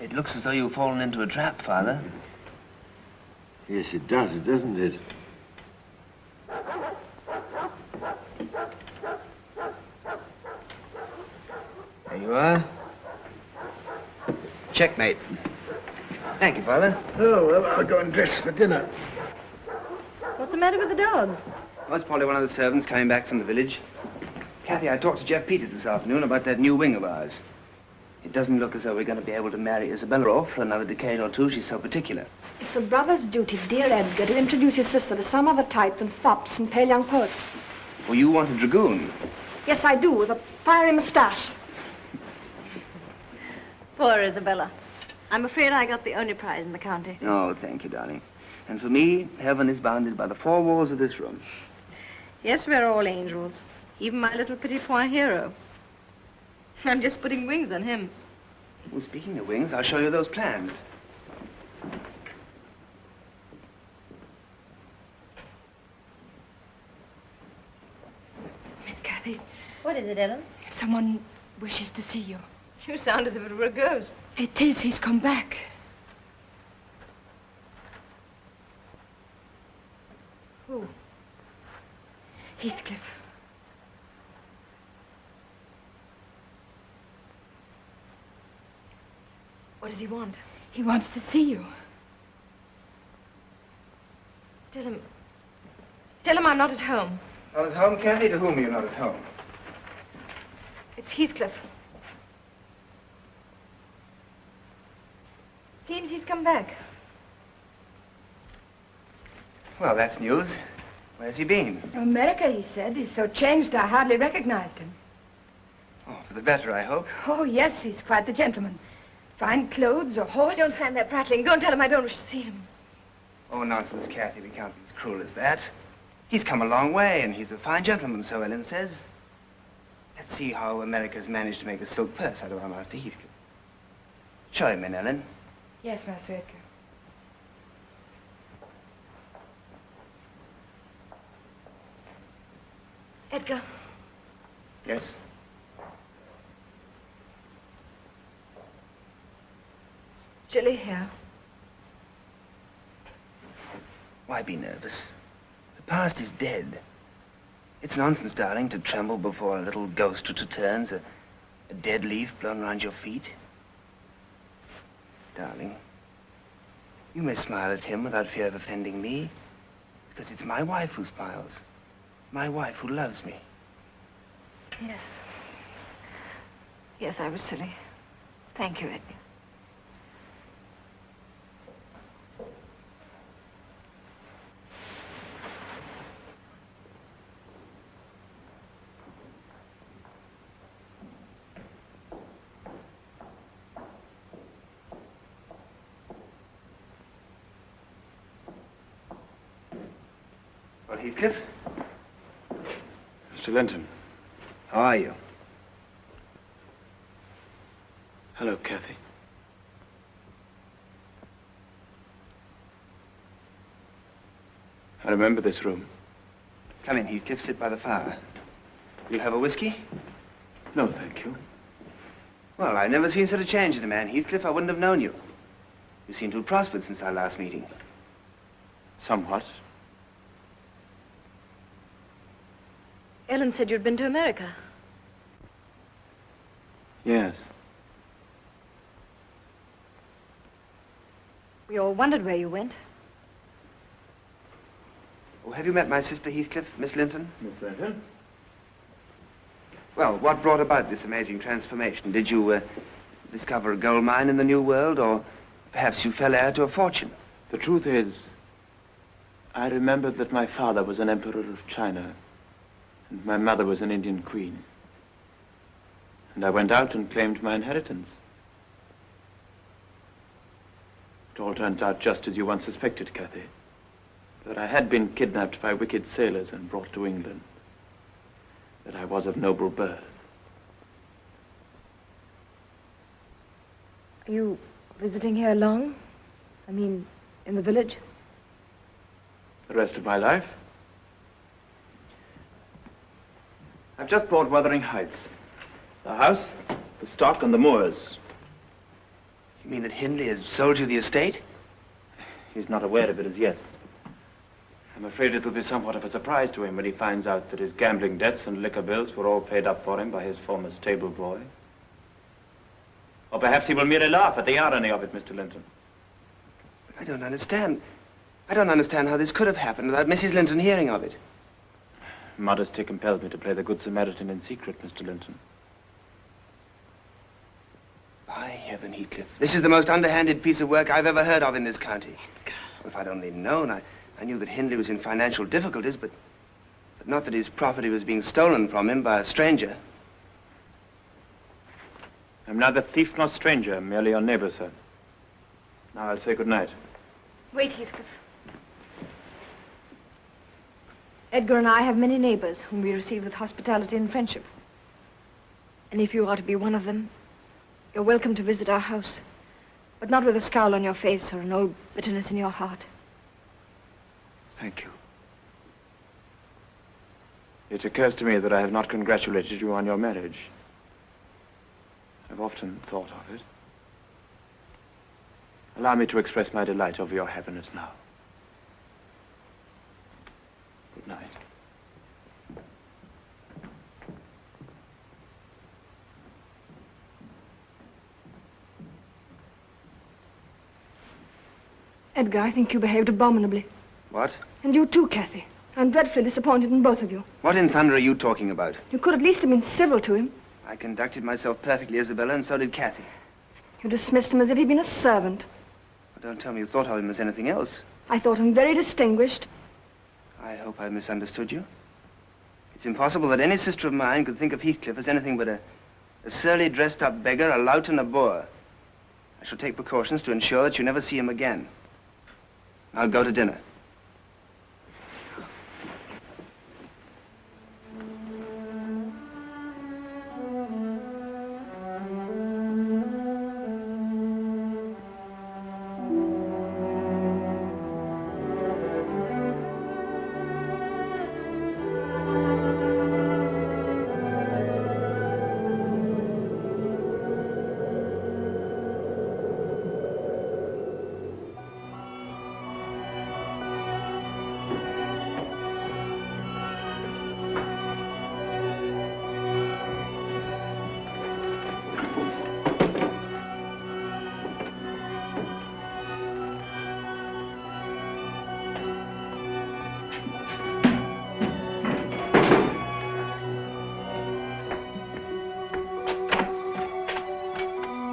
It looks as though you've fallen into a trap, Father. Yes, it does, doesn't it? There you are. Checkmate. Thank you, Father. Oh, well, I'll go and dress for dinner. What's the matter with the dogs? Well, it's probably one of the servants coming back from the village. Cathy, I talked to Jeff Peters this afternoon about that new wing of ours. It doesn't look as though we're going to be able to marry Isabella off for another decade or two. She's so particular. It's a brother's duty, dear Edgar, to introduce your sister to some other type than fops and pale young poets. Well, you want a dragoon. Yes, I do, with a fiery moustache. Poor Isabella. I'm afraid I got the only prize in the county. Oh, thank you, darling. And for me, heaven is bounded by the four walls of this room. Yes, we're all angels. Even my little petit point hero. I'm just putting wings on him. Well, speaking of wings, I'll show you those plans. Miss Cathy. What is it, Ellen? Someone wishes to see you. You sound as if it were a ghost. It is. He's come back. Who? Heathcliff. What does he want? He wants to see you. Tell him I'm not at home. Not at home, Cathy? To whom are you not at home? It's Heathcliff. Seems he's come back. Well, that's news. Where's he been? America, he said. He's so changed I hardly recognized him. Oh, for the better, I hope. Oh, yes, he's quite the gentleman. Fine clothes, a horse. Don't stand there prattling. Go and tell him I don't wish to see him. Oh, nonsense, Cathy. We can't be as cruel as that. He's come a long way, and he's a fine gentleman, so Ellen says. Let's see how America's managed to make a silk purse out of our Master Heathcliff. Show him in, Ellen. Yes, Master Edgar. Edgar. Yes? Chilly here. Why be nervous? The past is dead. It's nonsense, darling, to tremble before a little ghost that returns, a dead leaf blown around your feet. Darling, you may smile at him without fear of offending me, because it's my wife who smiles. My wife who loves me. Yes. Yes, I was silly. Thank you, Edgar. Well, Heathcliff? Mr. Linton. How are you? Hello, Cathy. I remember this room. Come in, Heathcliff. Sit by the fire. You'll have a whiskey? No, thank you. Well, I've never seen such a change in a man, Heathcliff. I wouldn't have known you. You seem to have prospered since our last meeting. Somewhat. Ellen said you'd been to America. Yes. We all wondered where you went. Oh, have you met my sister, Heathcliff, Miss Linton? Miss Linton? Well, what brought about this amazing transformation? Did you discover a gold mine in the New World, or perhaps you fell heir to a fortune? The truth is, I remembered that my father was an emperor of China, and my mother was an Indian queen. And I went out and claimed my inheritance. It all turned out just as you once suspected, Cathy. That I had been kidnapped by wicked sailors and brought to England. That I was of noble birth. Are you visiting here long? I mean, in the village? The rest of my life? I've just bought Wuthering Heights. The house, the stock, and the moors. You mean that Hindley has sold you the estate? He's not aware of it as yet. I'm afraid it will be somewhat of a surprise to him when he finds out that his gambling debts and liquor bills were all paid up for him by his former stable boy. Or perhaps he will merely laugh at the irony of it, Mr. Linton. I don't understand. I don't understand how this could have happened without Mrs. Linton hearing of it. Modesty compelled me to play the Good Samaritan in secret, Mr. Linton. By heaven, Heathcliff, this is the most underhanded piece of work I've ever heard of in this county. Well, if I'd only known, I knew that Hindley was in financial difficulties, but not that his property was being stolen from him by a stranger. I'm neither thief nor stranger, merely your neighbor, sir. Now I'll say good night. Wait, Heathcliff. Edgar and I have many neighbors whom we receive with hospitality and friendship. And if you are to be one of them, you're welcome to visit our house, but not with a scowl on your face or an old bitterness in your heart. Thank you. It occurs to me that I have not congratulated you on your marriage. I've often thought of it. Allow me to express my delight over your happiness now. Good night. Edgar, I think you behaved abominably. What? And you too, Cathy. I'm dreadfully disappointed in both of you. What in thunder are you talking about? You could at least have been civil to him. I conducted myself perfectly, Isabella, and so did Cathy. You dismissed him as if he'd been a servant. Well, don't tell me you thought of him as anything else. I thought him very distinguished. I hope I misunderstood you. It's impossible that any sister of mine could think of Heathcliff as anything but a surly, dressed-up beggar, a lout and a boor. I shall take precautions to ensure that you never see him again. I'll go to dinner.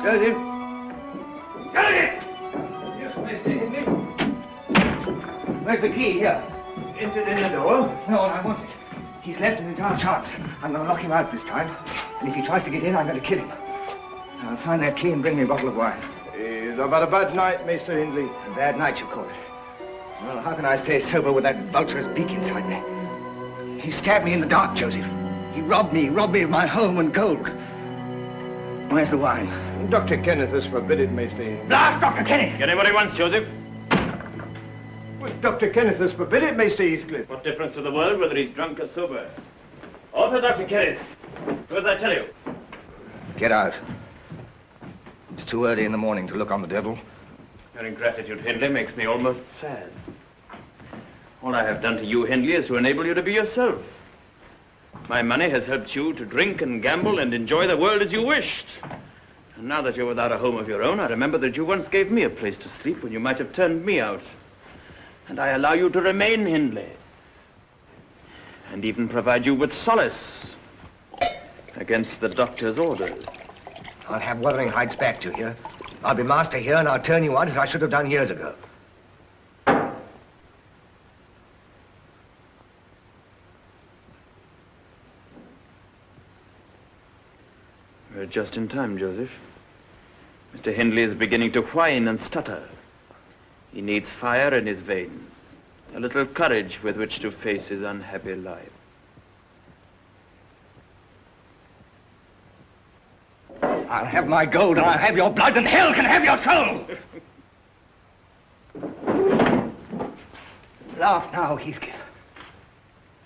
Joseph! Joseph! Yes, Mr. Hindley? Where's the key? Here. In the door? No, I want it. He's left and it's our chance. I'm going to lock him out this time. And if he tries to get in, I'm going to kill him. I'll find that key and bring me a bottle of wine. It's about a bad night, Mr. Hindley. A bad night, you call it. Well, how can I stay sober with that vulture's beak inside me? He stabbed me in the dark, Joseph. He robbed me of my home and gold. Where's the wine? Dr. Kenneth has forbidden, Mr. Hindley. Blast Dr. Kenneth! Get him what he wants, Joseph. Well, Dr. Kenneth has forbidden, Mr. Heathcliff. What difference to the world whether he's drunk or sober? Order Dr. Kenneth. Do as I tell you. Get out. It's too early in the morning to look on the devil. Your ingratitude, Hindley, makes me almost sad. All I have done to you, Hindley, is to enable you to be yourself. My money has helped you to drink and gamble and enjoy the world as you wished. And now that you're without a home of your own, I remember that you once gave me a place to sleep when you might have turned me out. And I allow you to remain, Hindley. And even provide you with solace. Against the doctor's orders. I'll have Wuthering hides back to you. I'll be master here, and I'll turn you out as I should have done years ago. We're just in time, Joseph. Mr. Hindley is beginning to whine and stutter. He needs fire in his veins, a little courage with which to face his unhappy life. I'll have my gold, and I'll have your blood, and hell can have your soul! Laugh now, Heathcliff.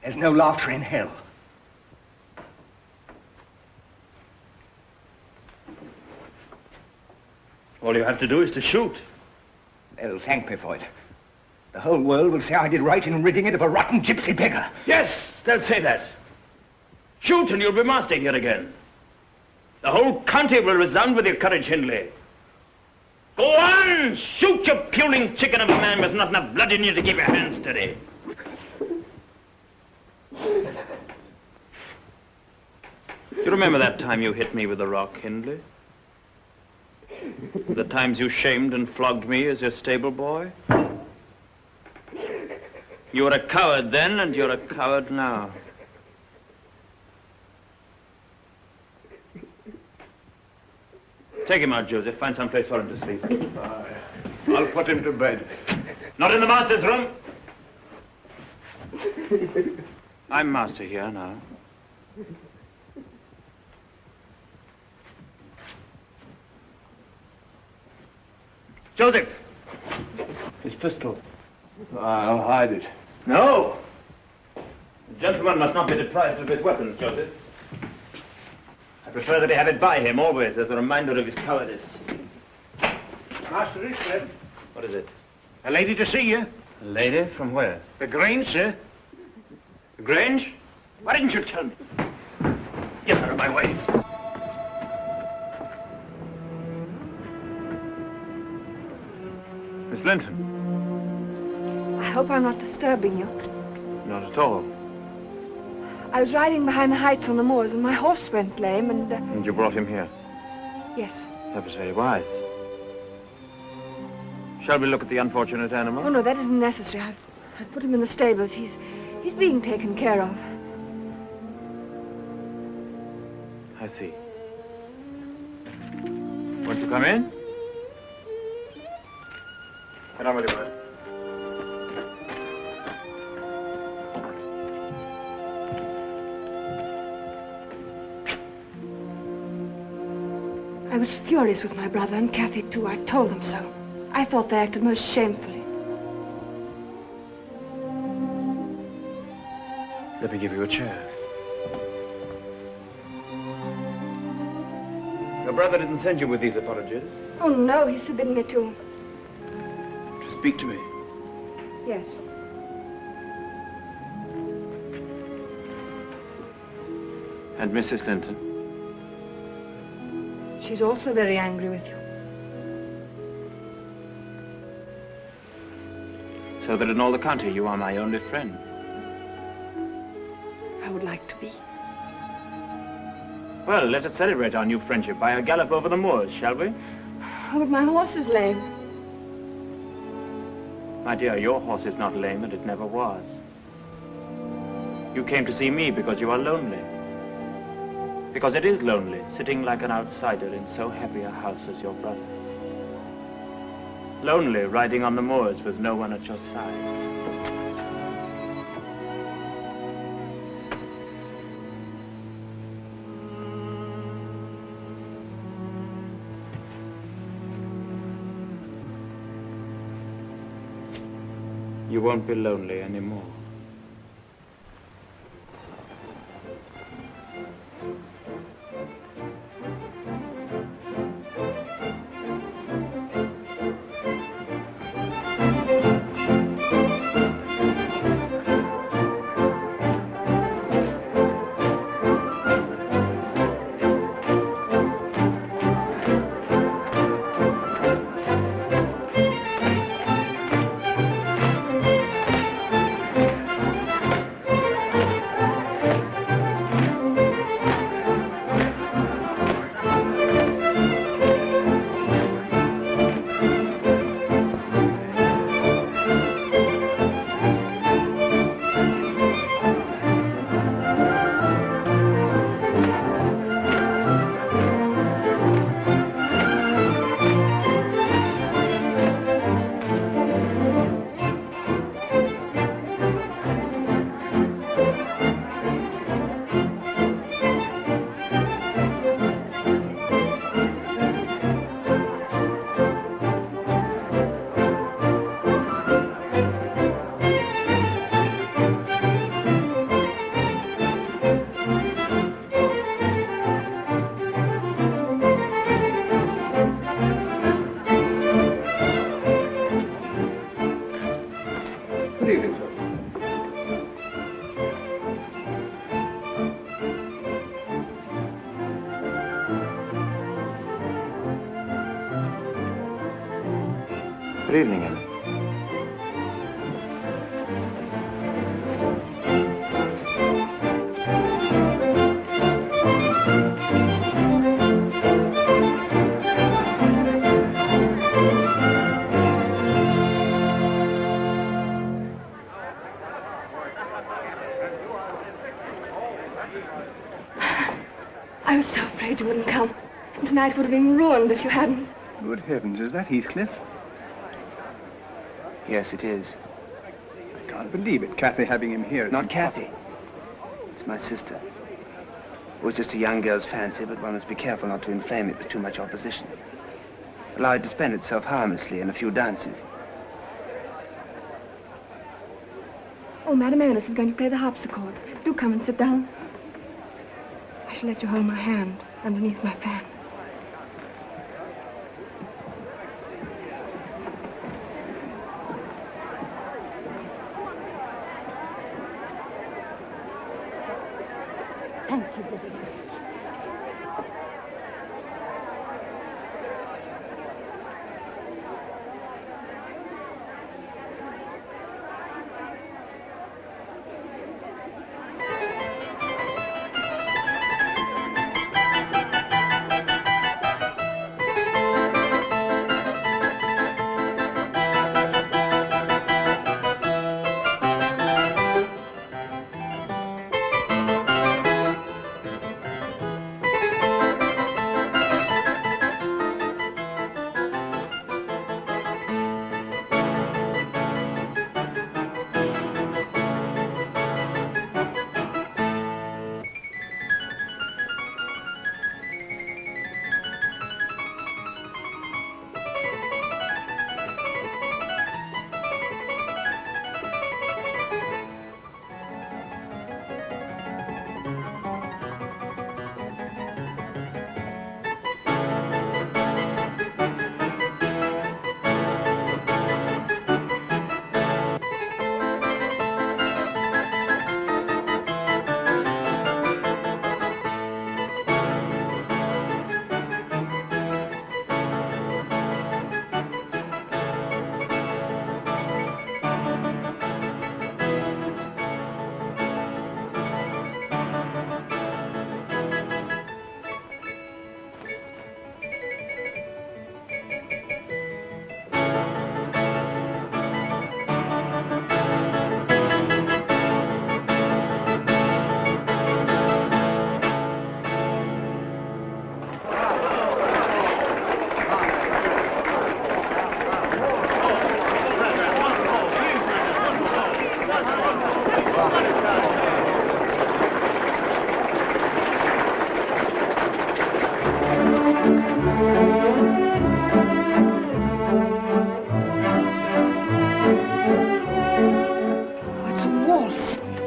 There's no laughter in hell. All you have to do is to shoot. They'll thank me for it. The whole world will say I did right in ridding it of a rotten gypsy beggar. Yes, they'll say that. Shoot and you'll be master here again. The whole county will resound with your courage, Hindley. Go on! Shoot, you puling chicken of a man with not enough blood in you to keep your hands steady. You remember that time you hit me with a rock, Hindley? The times you shamed and flogged me as your stable boy? You were a coward then, and you're a coward now. Take him out, Joseph. Find some place for him to sleep. I'll put him to bed. Not in the master's room. I'm master here now. Joseph! His pistol. I'll hide it. No! The gentleman must not be deprived of his weapons, Joseph. I prefer that he have it by him always as a reminder of his cowardice. Master Heathcliff. What is it? A lady to see you. A lady? From where? The Grange, sir. The Grange? Why didn't you tell me? Get out of my way. Miss Linton. I hope I'm not disturbing you. Not at all. I was riding behind the heights on the moors, and my horse went lame, and... And you brought him here? Yes. That was very wise. Shall we look at the unfortunate animal? Oh, no, that isn't necessary. I've put him in the stables. He's being taken care of. I see. Want to come in? Get on with your work. I was furious with my brother and Cathy, too. I told them so. I thought they acted most shamefully. Let me give you a chair. Your brother didn't send you with these apologies? Oh, no, he's forbidden me to. To speak to me? Yes. And Mrs. Linton? She's also very angry with you. So that in all the county you are my only friend. I would like to be. Well, let us celebrate our new friendship by a gallop over the moors, shall we? Oh, but my horse is lame. My dear, your horse is not lame, and it never was. You came to see me because you are lonely. Because it is lonely, sitting like an outsider in so happy a house as your brother. Lonely, riding on the moors with no one at your side. You won't be lonely anymore. Good evening, Emma. I was so afraid you wouldn't come. Tonight would have been ruined if you hadn't. Good heavens, is that Heathcliff? Yes, it is. I can't believe it, Cathy having him here. It's Not impossible. Cathy. It's my sister. It was just a young girl's fancy, but one must be careful not to inflame it with too much opposition. Allow it to spend itself harmlessly in a few dances. Oh, Madame Ernest is going to play the harpsichord. Do come and sit down. I shall let you hold my hand underneath my fan. Thank you very much.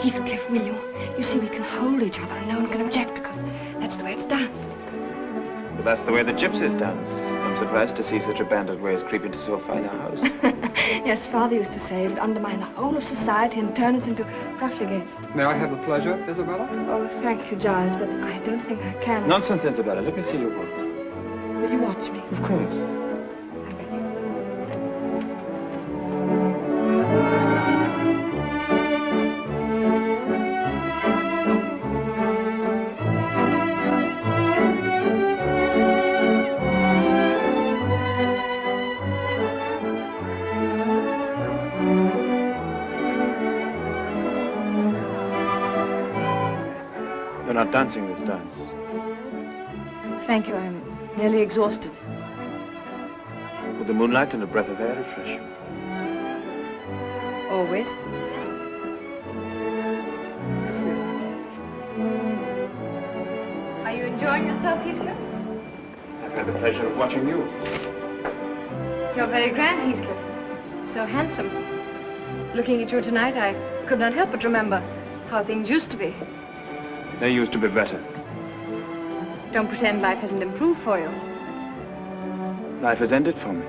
Heathcliff, will you? You see, we can hold each other and no one can object because that's the way it's danced. But that's the way the gypsies dance. I'm surprised to see such abandoned ways creep into so fine a house. Yes, Father used to say it would undermine the whole of society and turn us into profligates. May I have the pleasure, Isabella? Oh, thank you, Giles, but I don't think I can. Nonsense, Isabella. Let me see you work. Will you watch me? Of course. You're not dancing this dance. Thank you, I'm nearly exhausted. Would the moonlight and a breath of air refresh you? Always. Are you enjoying yourself, Heathcliff? I've had the pleasure of watching you. You're very grand, Heathcliff. So handsome. Looking at you tonight, I could not help but remember how things used to be. They used to be better. Don't pretend life hasn't improved for you. Life has ended for me.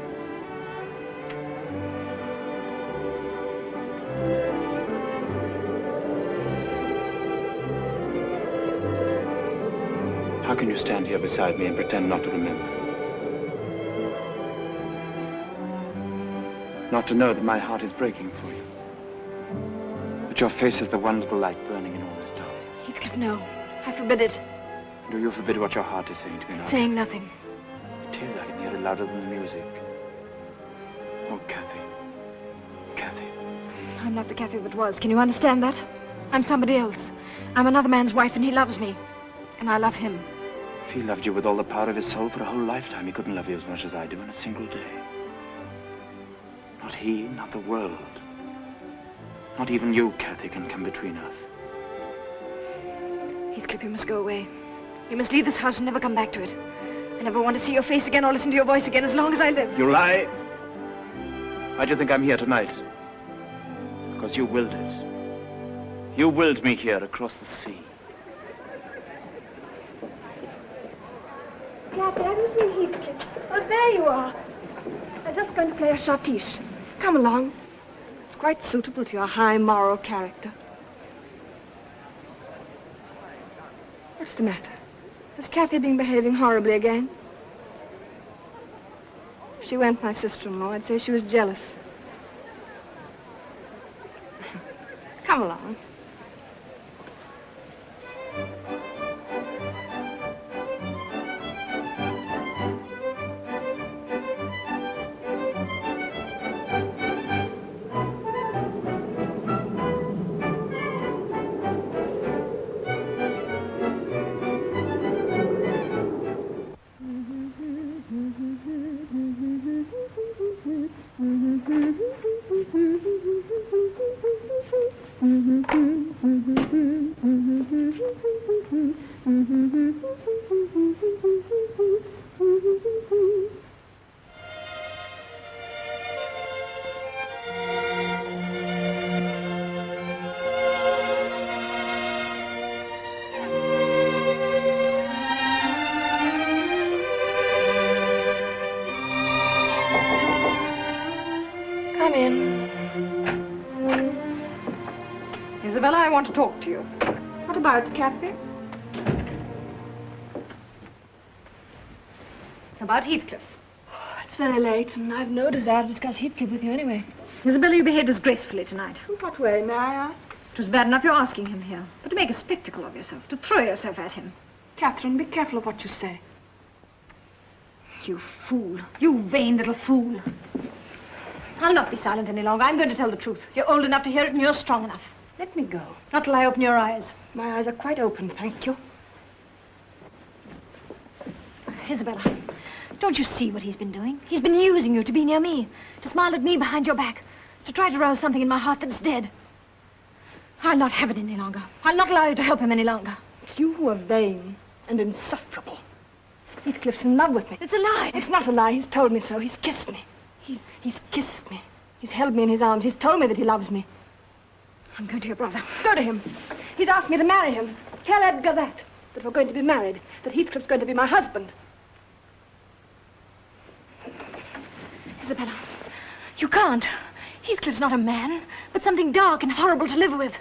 How can you stand here beside me and pretend not to remember? Not to know that my heart is breaking for you. That your face is the one little light burning in all this darkness. Heathcliff, no. I forbid it. Do you forbid what your heart is saying to me now? Saying nothing. It is. I can hear it louder than the music. Oh, Cathy. Cathy. I'm not the Cathy that was. Can you understand that? I'm somebody else. I'm another man's wife, and he loves me. And I love him. If he loved you with all the power of his soul for a whole lifetime, he couldn't love you as much as I do in a single day. Not he, not the world. Not even you, Cathy, can come between us. Heathcliff, you must go away. You must leave this house and never come back to it. I never want to see your face again or listen to your voice again as long as I live. You lie. Why do you think I'm here tonight? Because you willed it. You willed me here across the sea. Cathy, I haven't seen Heathcliff. Oh, there you are. I'm just going to play a schottische. Come along. It's quite suitable to your high moral character. What's the matter? Has Cathy been behaving horribly again? If she weren't my sister-in-law, I'd say she was jealous. Come along. Come in. Isabella, I want to talk to you. What about Cathy? About Heathcliff. It's very late, and I've no desire to discuss Heathcliff with you anyway. Isabella, you behaved disgracefully tonight. In what way, may I ask? It was bad enough you're asking him here, but to make a spectacle of yourself, to throw yourself at him. Catherine, be careful of what you say. You fool. You vain little fool. I'll not be silent any longer. I'm going to tell the truth. You're old enough to hear it, and you're strong enough. Let me go. Not till I open your eyes. My eyes are quite open, thank you. Isabella, don't you see what he's been doing? He's been using you to be near me, to smile at me behind your back, to try to rouse something in my heart that's dead. I'll not have it any longer. I'll not allow you to help him any longer. It's you who are vain and insufferable. Heathcliff's in love with me. It's a lie. It's not a lie. He's told me so. He's kissed me. He's kissed me. He's held me in his arms. He's told me that he loves me. I'm going to your brother. Go to him. He's asked me to marry him. Tell Edgar that we're going to be married, that Heathcliff's going to be my husband. Isabella, you can't. Heathcliff's not a man, but something dark and horrible to live with.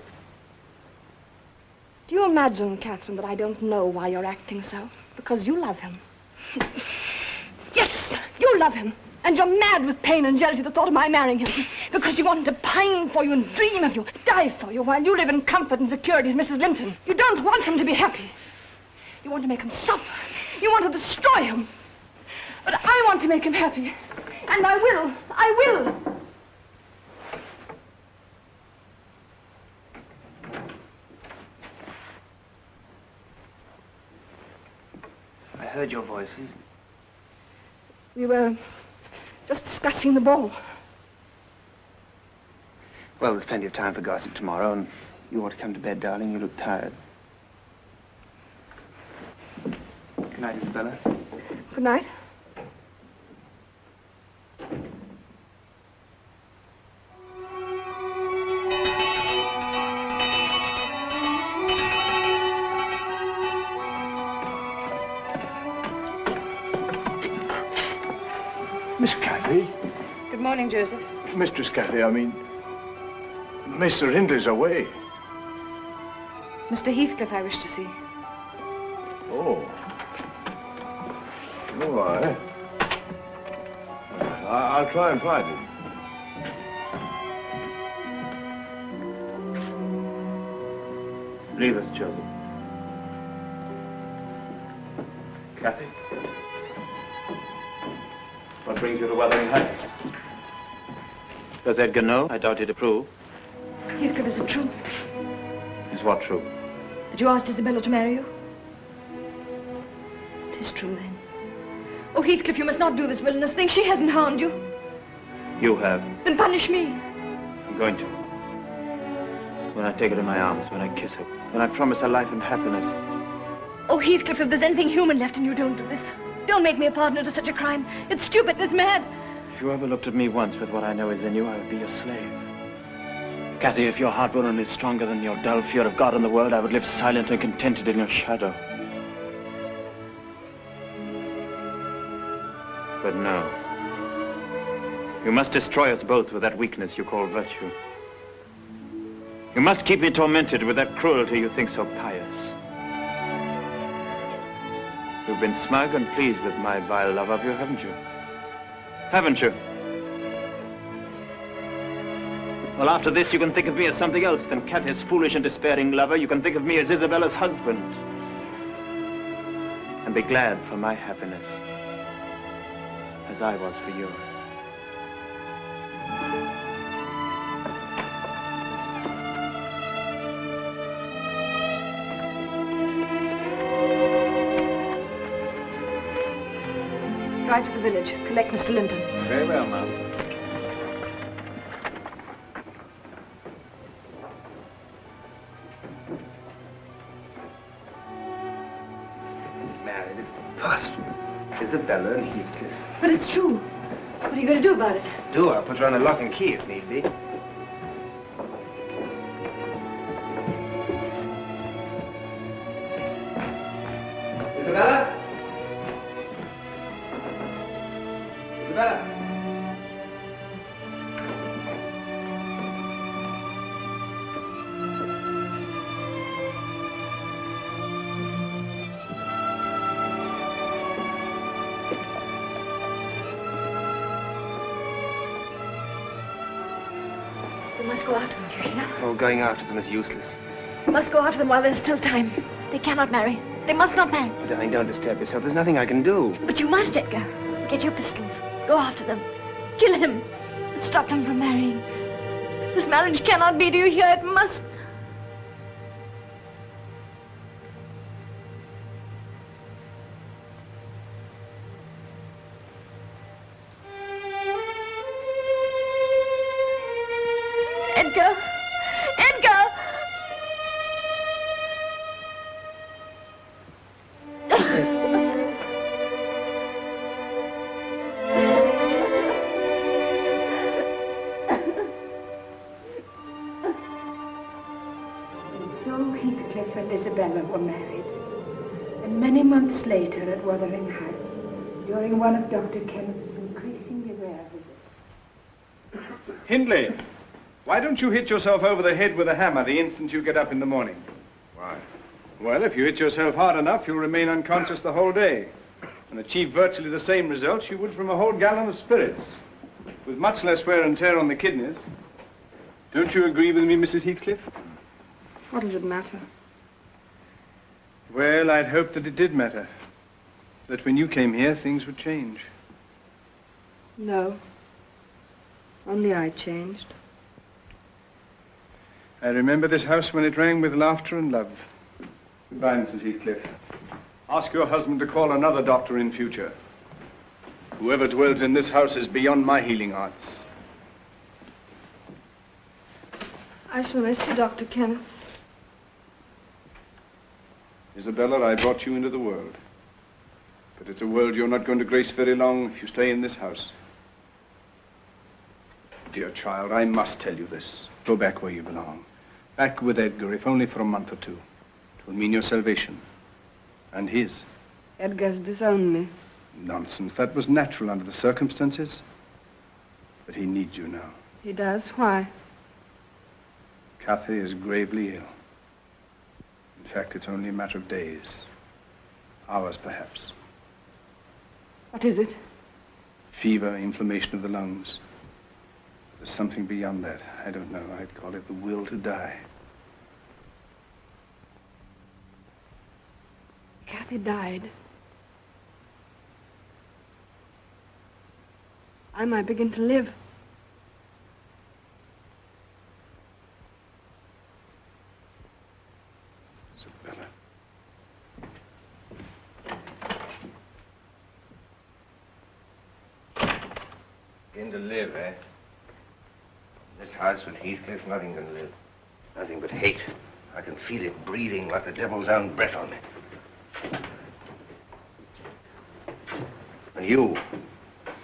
Do you imagine, Catherine, that I don't know why you're acting so? Because you love him. Yes, you love him. And you're mad with pain and jealousy at the thought of my marrying him. Because you want him to pine for you and dream of you, die for you, while you live in comfort and security as Mrs. Linton. You don't want him to be happy. You want to make him suffer. You want to destroy him. But I want to make him happy. And I will. I will. I heard your voices. We were just discussing the ball. Well, there's plenty of time for gossip tomorrow, and you ought to come to bed, darling. You look tired. Good night, Isabella. Good night. Miss Cathy? Good morning, Joseph. Mistress Cathy, I mean, Mr. Hindley's away. It's Mr. Heathcliff I wish to see. Oh. Oh, I'll try and find him. Leave us, children. Cathy? What brings you to Wuthering Heights? Does Edgar know? I doubt he'd approve. Heathcliff, is it true? Is what true? That you asked Isabella to marry you? It is true, then. Oh, Heathcliff, you must not do this villainous thing. She hasn't harmed you. You have. Then punish me. I'm going to. When I take her in my arms, when I kiss her, when I promise her life and happiness. Oh, Heathcliff, if there's anything human left in you, don't do this. Don't make me a partner to such a crime. It's stupid, it's mad. If you ever looked at me once with what I know is in you, I would be your slave. Cathy, if your heart were only stronger than your dull fear of God and the world, I would live silent and contented in your shadow. But no. You must destroy us both with that weakness you call virtue. You must keep me tormented with that cruelty you think so pious. You've been smug and pleased with my vile love of you, haven't you? Haven't you? Well, after this, you can think of me as something else than Cathy's foolish and despairing lover. You can think of me as Isabella's husband. And be glad for my happiness, as I was for yours. Drive to the village. Collect Mr. Linton. Very well, ma'am. Married, it's preposterous. Isabella and Heathcliff. But it's true. What are you going to do about it? I'll put her on a lock and key if need be. Isabella? Isabella? We must go after them, do you hear? Oh, going after them is useless. We must go after them while there's still time. They cannot marry. They must not marry. Oh, darling, don't disturb yourself. There's nothing I can do. But you must, Edgar. Get your pistols. Go after them. Kill him. And stop them from marrying. This marriage cannot be, do you hear? It must. Edgar! Edgar! So Heathcliff and Isabella were married. And many months later at Wuthering Heights, during one of Dr. Kenneth's increasingly rare visits. Hindley, why don't you hit yourself over the head with a hammer the instant you get up in the morning? Why? Well, if you hit yourself hard enough, you'll remain unconscious the whole day and achieve virtually the same results you would from a whole gallon of spirits, with much less wear and tear on the kidneys. Don't you agree with me, Mrs. Heathcliff? What does it matter? Well, I'd hoped that it did matter. That when you came here, things would change. No. Only I changed. I remember this house when it rang with laughter and love. Goodbye, Mrs. Heathcliff. Ask your husband to call another doctor in future. Whoever dwells in this house is beyond my healing arts. I shall miss you, Dr. Kenneth. Isabella, I brought you into the world. But it's a world you're not going to grace very long if you stay in this house. Dear child, I must tell you this. Go back where you belong. Back with Edgar, if only for a month or two. It will mean your salvation. And his. Edgar's disowned me. Nonsense. That was natural under the circumstances. But he needs you now. He does? Why? Cathy is gravely ill. In fact, it's only a matter of days. Hours, perhaps. What is it? Fever, inflammation of the lungs. There's something beyond that. I don't know. I'd call it the will to die. Cathy died, I might begin to live. Isabella. Begin to live, eh? In this house with Heathcliff, nothing can live. Nothing but hate. I can feel it breathing like the devil's own breath on me. And you,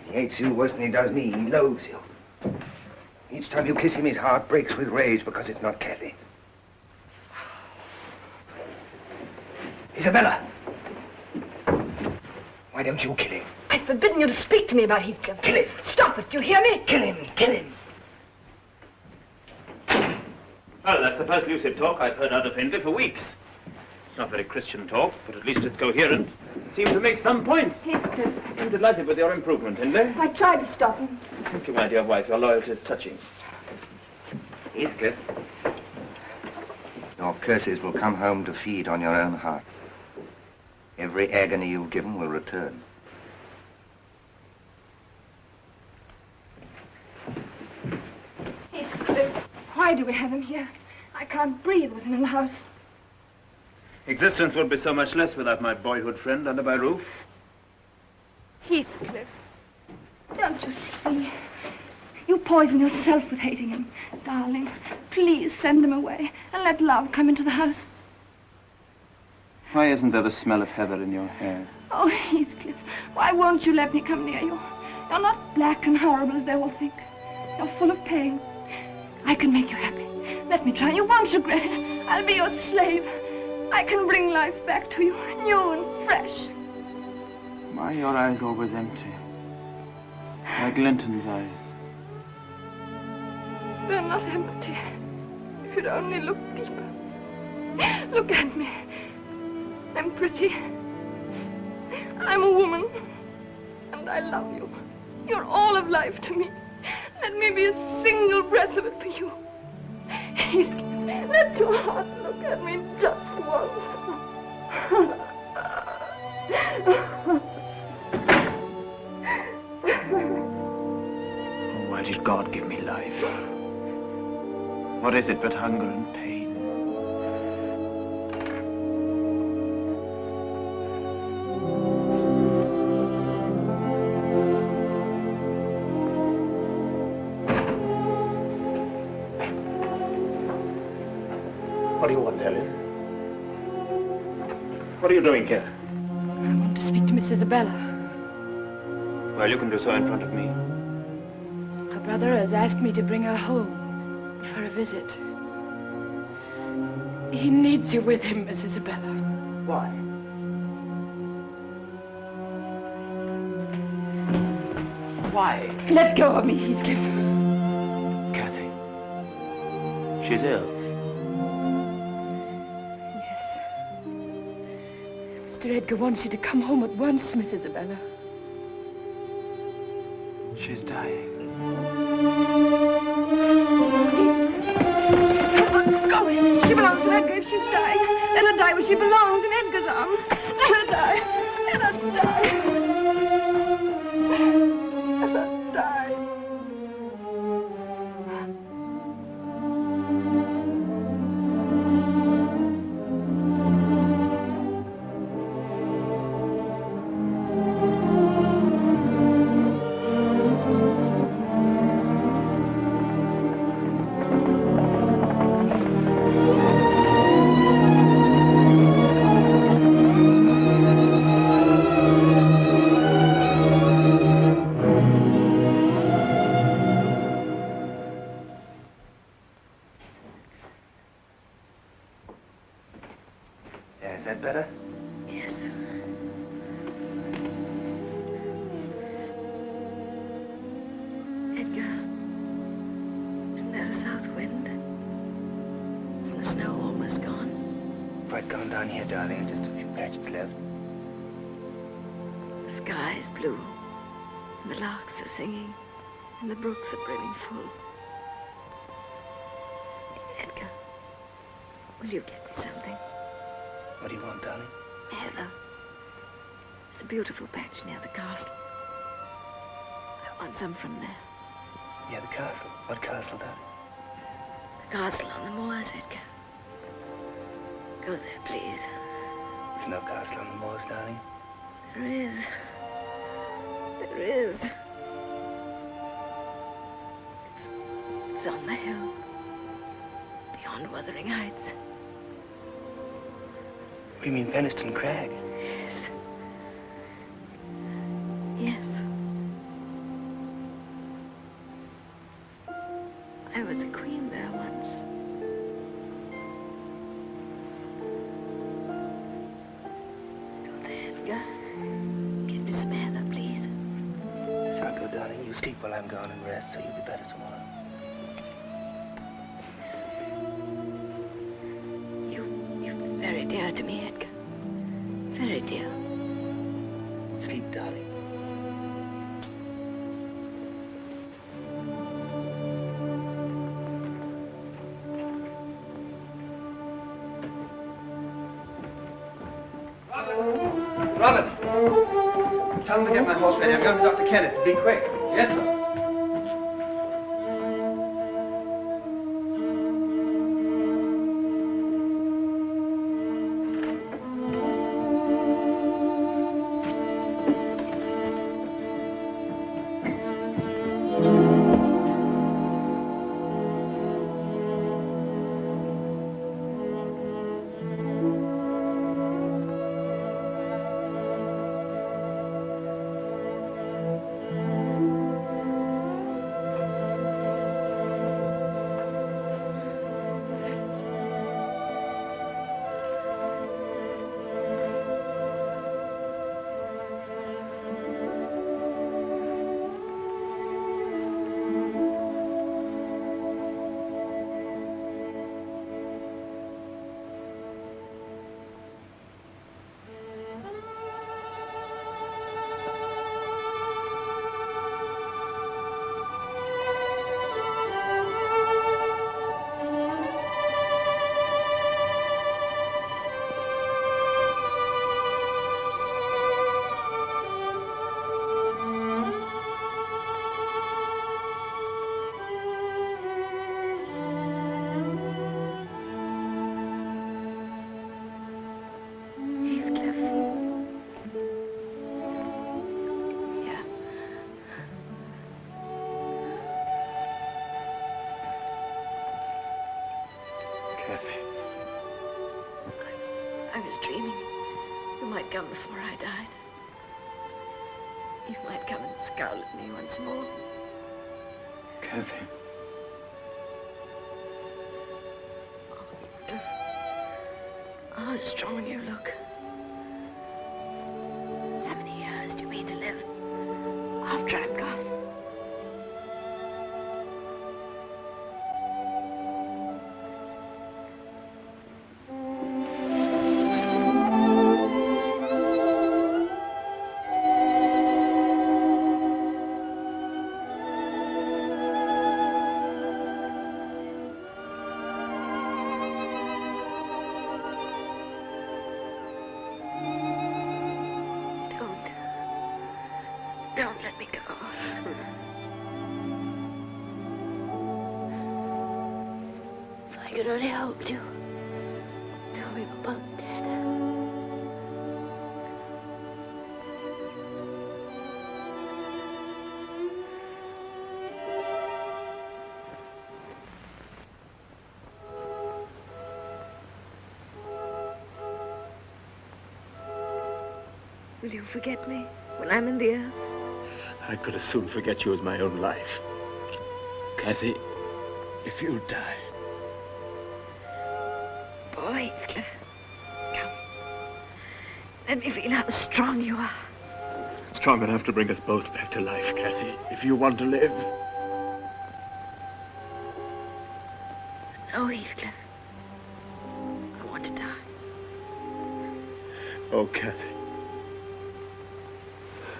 he hates you worse than he does me. He loathes you. Each time you kiss him, his heart breaks with rage because it's not Cathy. Isabella! Why don't you kill him? I've forbidden you to speak to me about Heathcliff. Kill him! Stop it, you hear me? Kill him! Kill him! Well, that's the first lucid talk I've heard out of Hindley for weeks. It's not very Christian talk, but at least it's coherent. It seems to make some points. Heathcliff. I'm delighted with your improvement, Hindley. I tried to stop him. Thank you, my dear wife. Your loyalty is touching. Heathcliff, your curses will come home to feed on your own heart. Every agony you've given will return. Heathcliff, why do we have him here? I can't breathe with him in the house. Existence would be so much less without my boyhood friend under my roof. Heathcliff, don't you see? You poison yourself with hating him. Darling, please send him away and let love come into the house. Why isn't there the smell of heather in your hair? Oh, Heathcliff, why won't you let me come near you? You're not black and horrible as they all think. You're full of pain. I can make you happy. Let me try. You won't regret it. I'll be your slave. I can bring life back to you, new and fresh. Why are your eyes always empty? Like Linton's eyes. They're not empty. If you'd only look deeper. Look at me. I'm pretty. I'm a woman. And I love you. You're all of life to me. Let me be a single breath of it for you. Let your heart look at me just once. Oh, why did God give me life? What is it but hunger and pain? What do you want, Helen? What are you doing here? I want to speak to Miss Isabella. Well, you can do so in front of me. Her brother has asked me to bring her home for a visit. He needs you with him, Miss Isabella. Why? Why? Let go of me, Heathcliff. Cathy. She's ill. Mr. Edgar wants you to come home at once, Miss Isabella. She's dying. Go in. She belongs to Edgar if she's dying. Let her die where she belongs, in Edgar's arms. Let her die. Let her die. Let her die. Is that better? Yes. Edgar, isn't there a south wind? Isn't the snow almost gone? Quite gone down here, darling. Just a few patches left. The sky is blue, and the larks are singing, and the brooks are brimming full. Edgar, will you get me something? What do you want, darling? heather. It's a beautiful patch near the castle. I want some from there. Yeah, the castle. What castle, darling? The castle on the moors, Edgar. Go there, please. There's no castle on the moors, darling. There is. There is. It's on the hill. Beyond Wuthering Heights. You mean Penistone Crag? Yes. Yes. I was a queen there once. Go there, Edgar. Get me some heather, please. Yes, I'll go, darling. You sleep while I'm gone and rest, so you'll be better tomorrow. You've been very dear to me, Edgar. Very dear. Sleep, darling. Robin! Tell them to get my horse ready. I'm going to Dr. Kenneth. Be quick. Yes, sir. I was dreaming. You might come before I died. You might come and scowl at me once more. Cathy. Oh, how strong you look. How many years do you mean to live after I'm gone? Don't let me go. If I could only hold you till we were both dead. Will you forget me when I'm in the earth? I could as soon forget you as my own life. Cathy, if you die... Boy, Heathcliff, come. Let me feel how strong you are. Strong enough to bring us both back to life, Cathy, if you want to live. No, Heathcliff. I want to die. Oh, Cathy.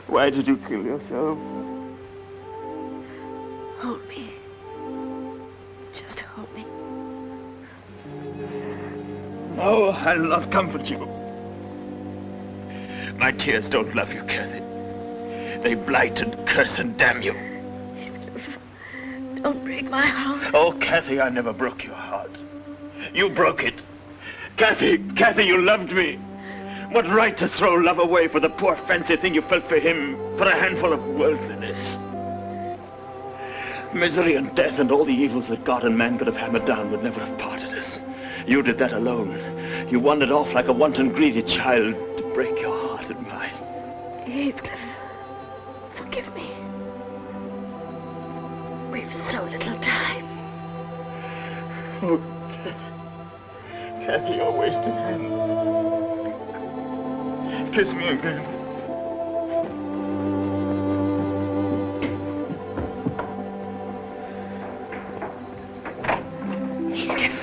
Why did you kill yourself? Hold me. Just hold me. No, I'll not comfort you. My tears don't love you, Cathy. They blight and curse and damn you. Don't break my heart. Oh, Cathy, I never broke your heart. You broke it. Cathy, you loved me. What right to throw love away for the poor fancy thing you felt for him, for a handful of worldliness? Misery and death and all the evils that God and man could have hammered down would never have parted us. You did that alone. You wandered off like a wanton, greedy child to break your heart and mine. Heathcliff, forgive me. We've so little time. Oh, Cathy, your wasted hand. Kiss me again. Heathcliff,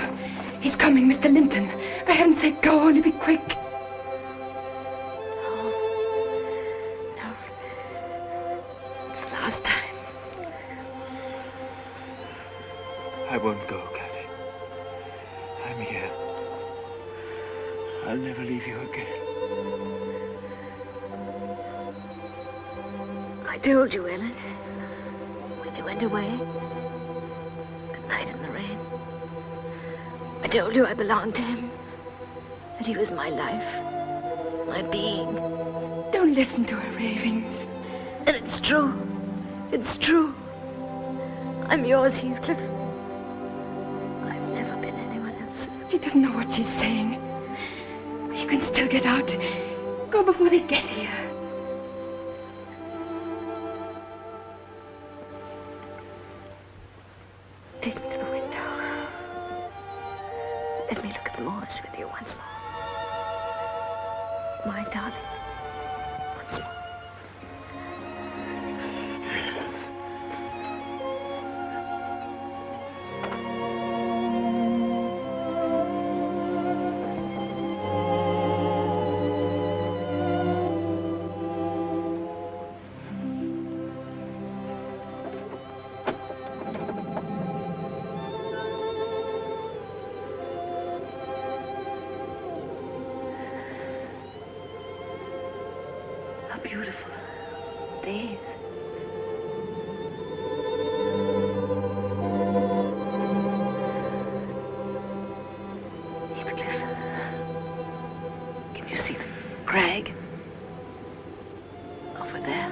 he's coming, Mr. Linton. For heaven's sake, go, only be quick. No. It's the last time. I won't go, Cathy. I'm here. I'll never leave you again. I told you, Ellen, when you went away, that night in the rain. I told you I belonged to him, that he was my life, my being. Don't listen to her ravings. And it's true. It's true. I'm yours, Heathcliff. I've never been anyone else's. She doesn't know what she's saying. You can still get out. Go before they get here. Take me to the window. Let me look at the moors with you once more. My darling, once more. Beautiful days. Heathcliff, can you see the crag? Over there,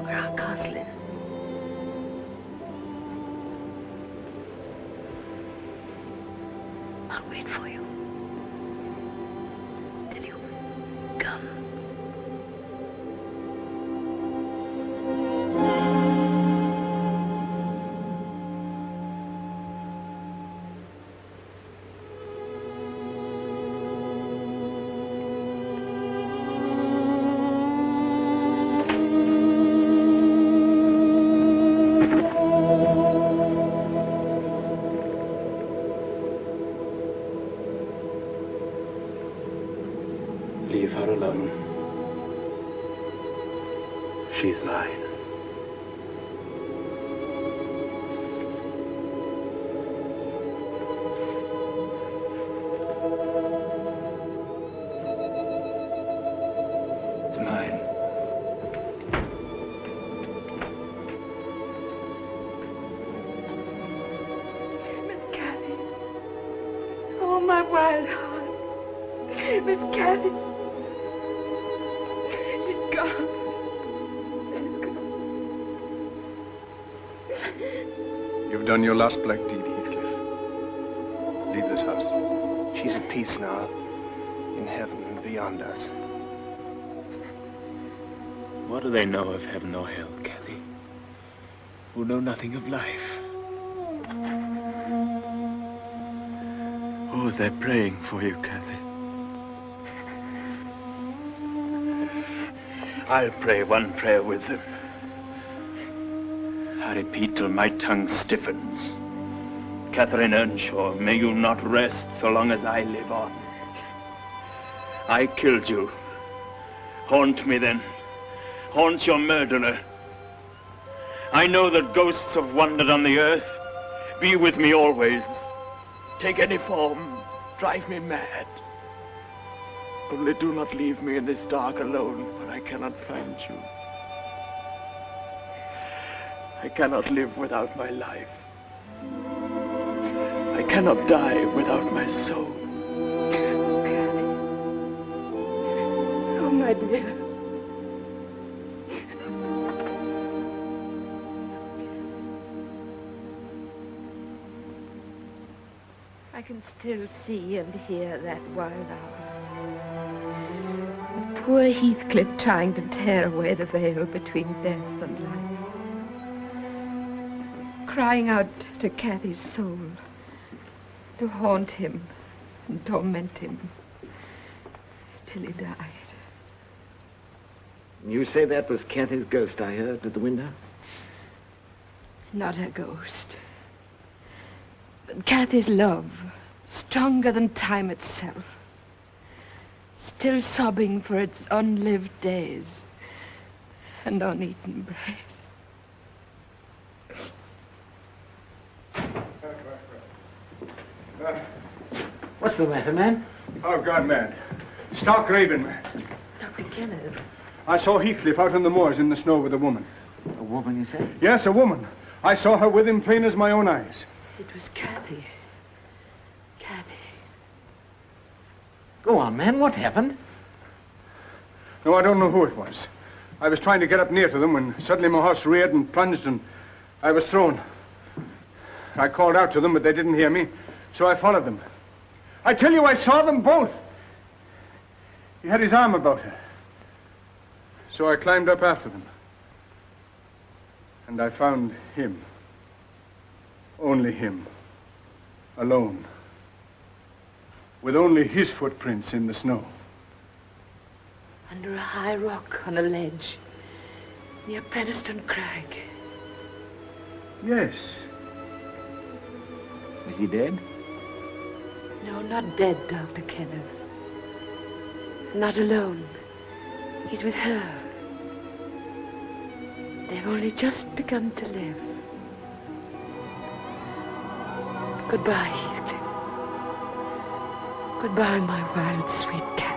where our castle is. I'll wait for you till you come. Leave her alone. She's mine. It's mine. Miss Cathy. Oh, my wild heart. Miss Cathy. She's gone. You've done your last black deed, Heathcliff. Leave this house. She's at peace now, in heaven and beyond us. What do they know of heaven or hell, Cathy? Who know nothing of life? Oh, they're praying for you, Cathy. I'll pray one prayer with them. I repeat till my tongue stiffens. Catherine Earnshaw, may you not rest so long as I live on. I killed you. Haunt me then. Haunt your murderer. I know that ghosts have wandered on the earth. Be with me always. Take any form. Drive me mad. Only do not leave me in this dark alone, for I cannot find you. I cannot live without my life. I cannot die without my soul. Oh, my dear. I can still see and hear that wild hour. With poor Heathcliff trying to tear away the veil between death and life. Crying out to Cathy's soul to haunt him and torment him till he died. You say that was Cathy's ghost I heard at the window? Not a ghost. But Cathy's love, stronger than time itself. Still sobbing for its unlived days and uneaten bread. What's the matter, man? Oh, God, man. Stark raving, man. Dr. Kenneth. I saw Heathcliff out on the moors in the snow with a woman. A woman, you say? Yes, a woman. I saw her with him plain as my own eyes. It was Cathy. Cathy. Go on, man. What happened? No, I don't know who it was. I was trying to get up near to them when suddenly my horse reared and plunged and I was thrown. I called out to them, but they didn't hear me, so I followed them. I tell you, I saw them both. He had his arm about her. So I climbed up after them. And I found him. Only him. Alone. With only his footprints in the snow. Under a high rock on a ledge near Penistone Crag. Yes. Was he dead? No, not dead, Dr. Kenneth. Not alone. He's with her. They've only just begun to live. Goodbye, Heathcliff. Goodbye, my wild, sweet cat.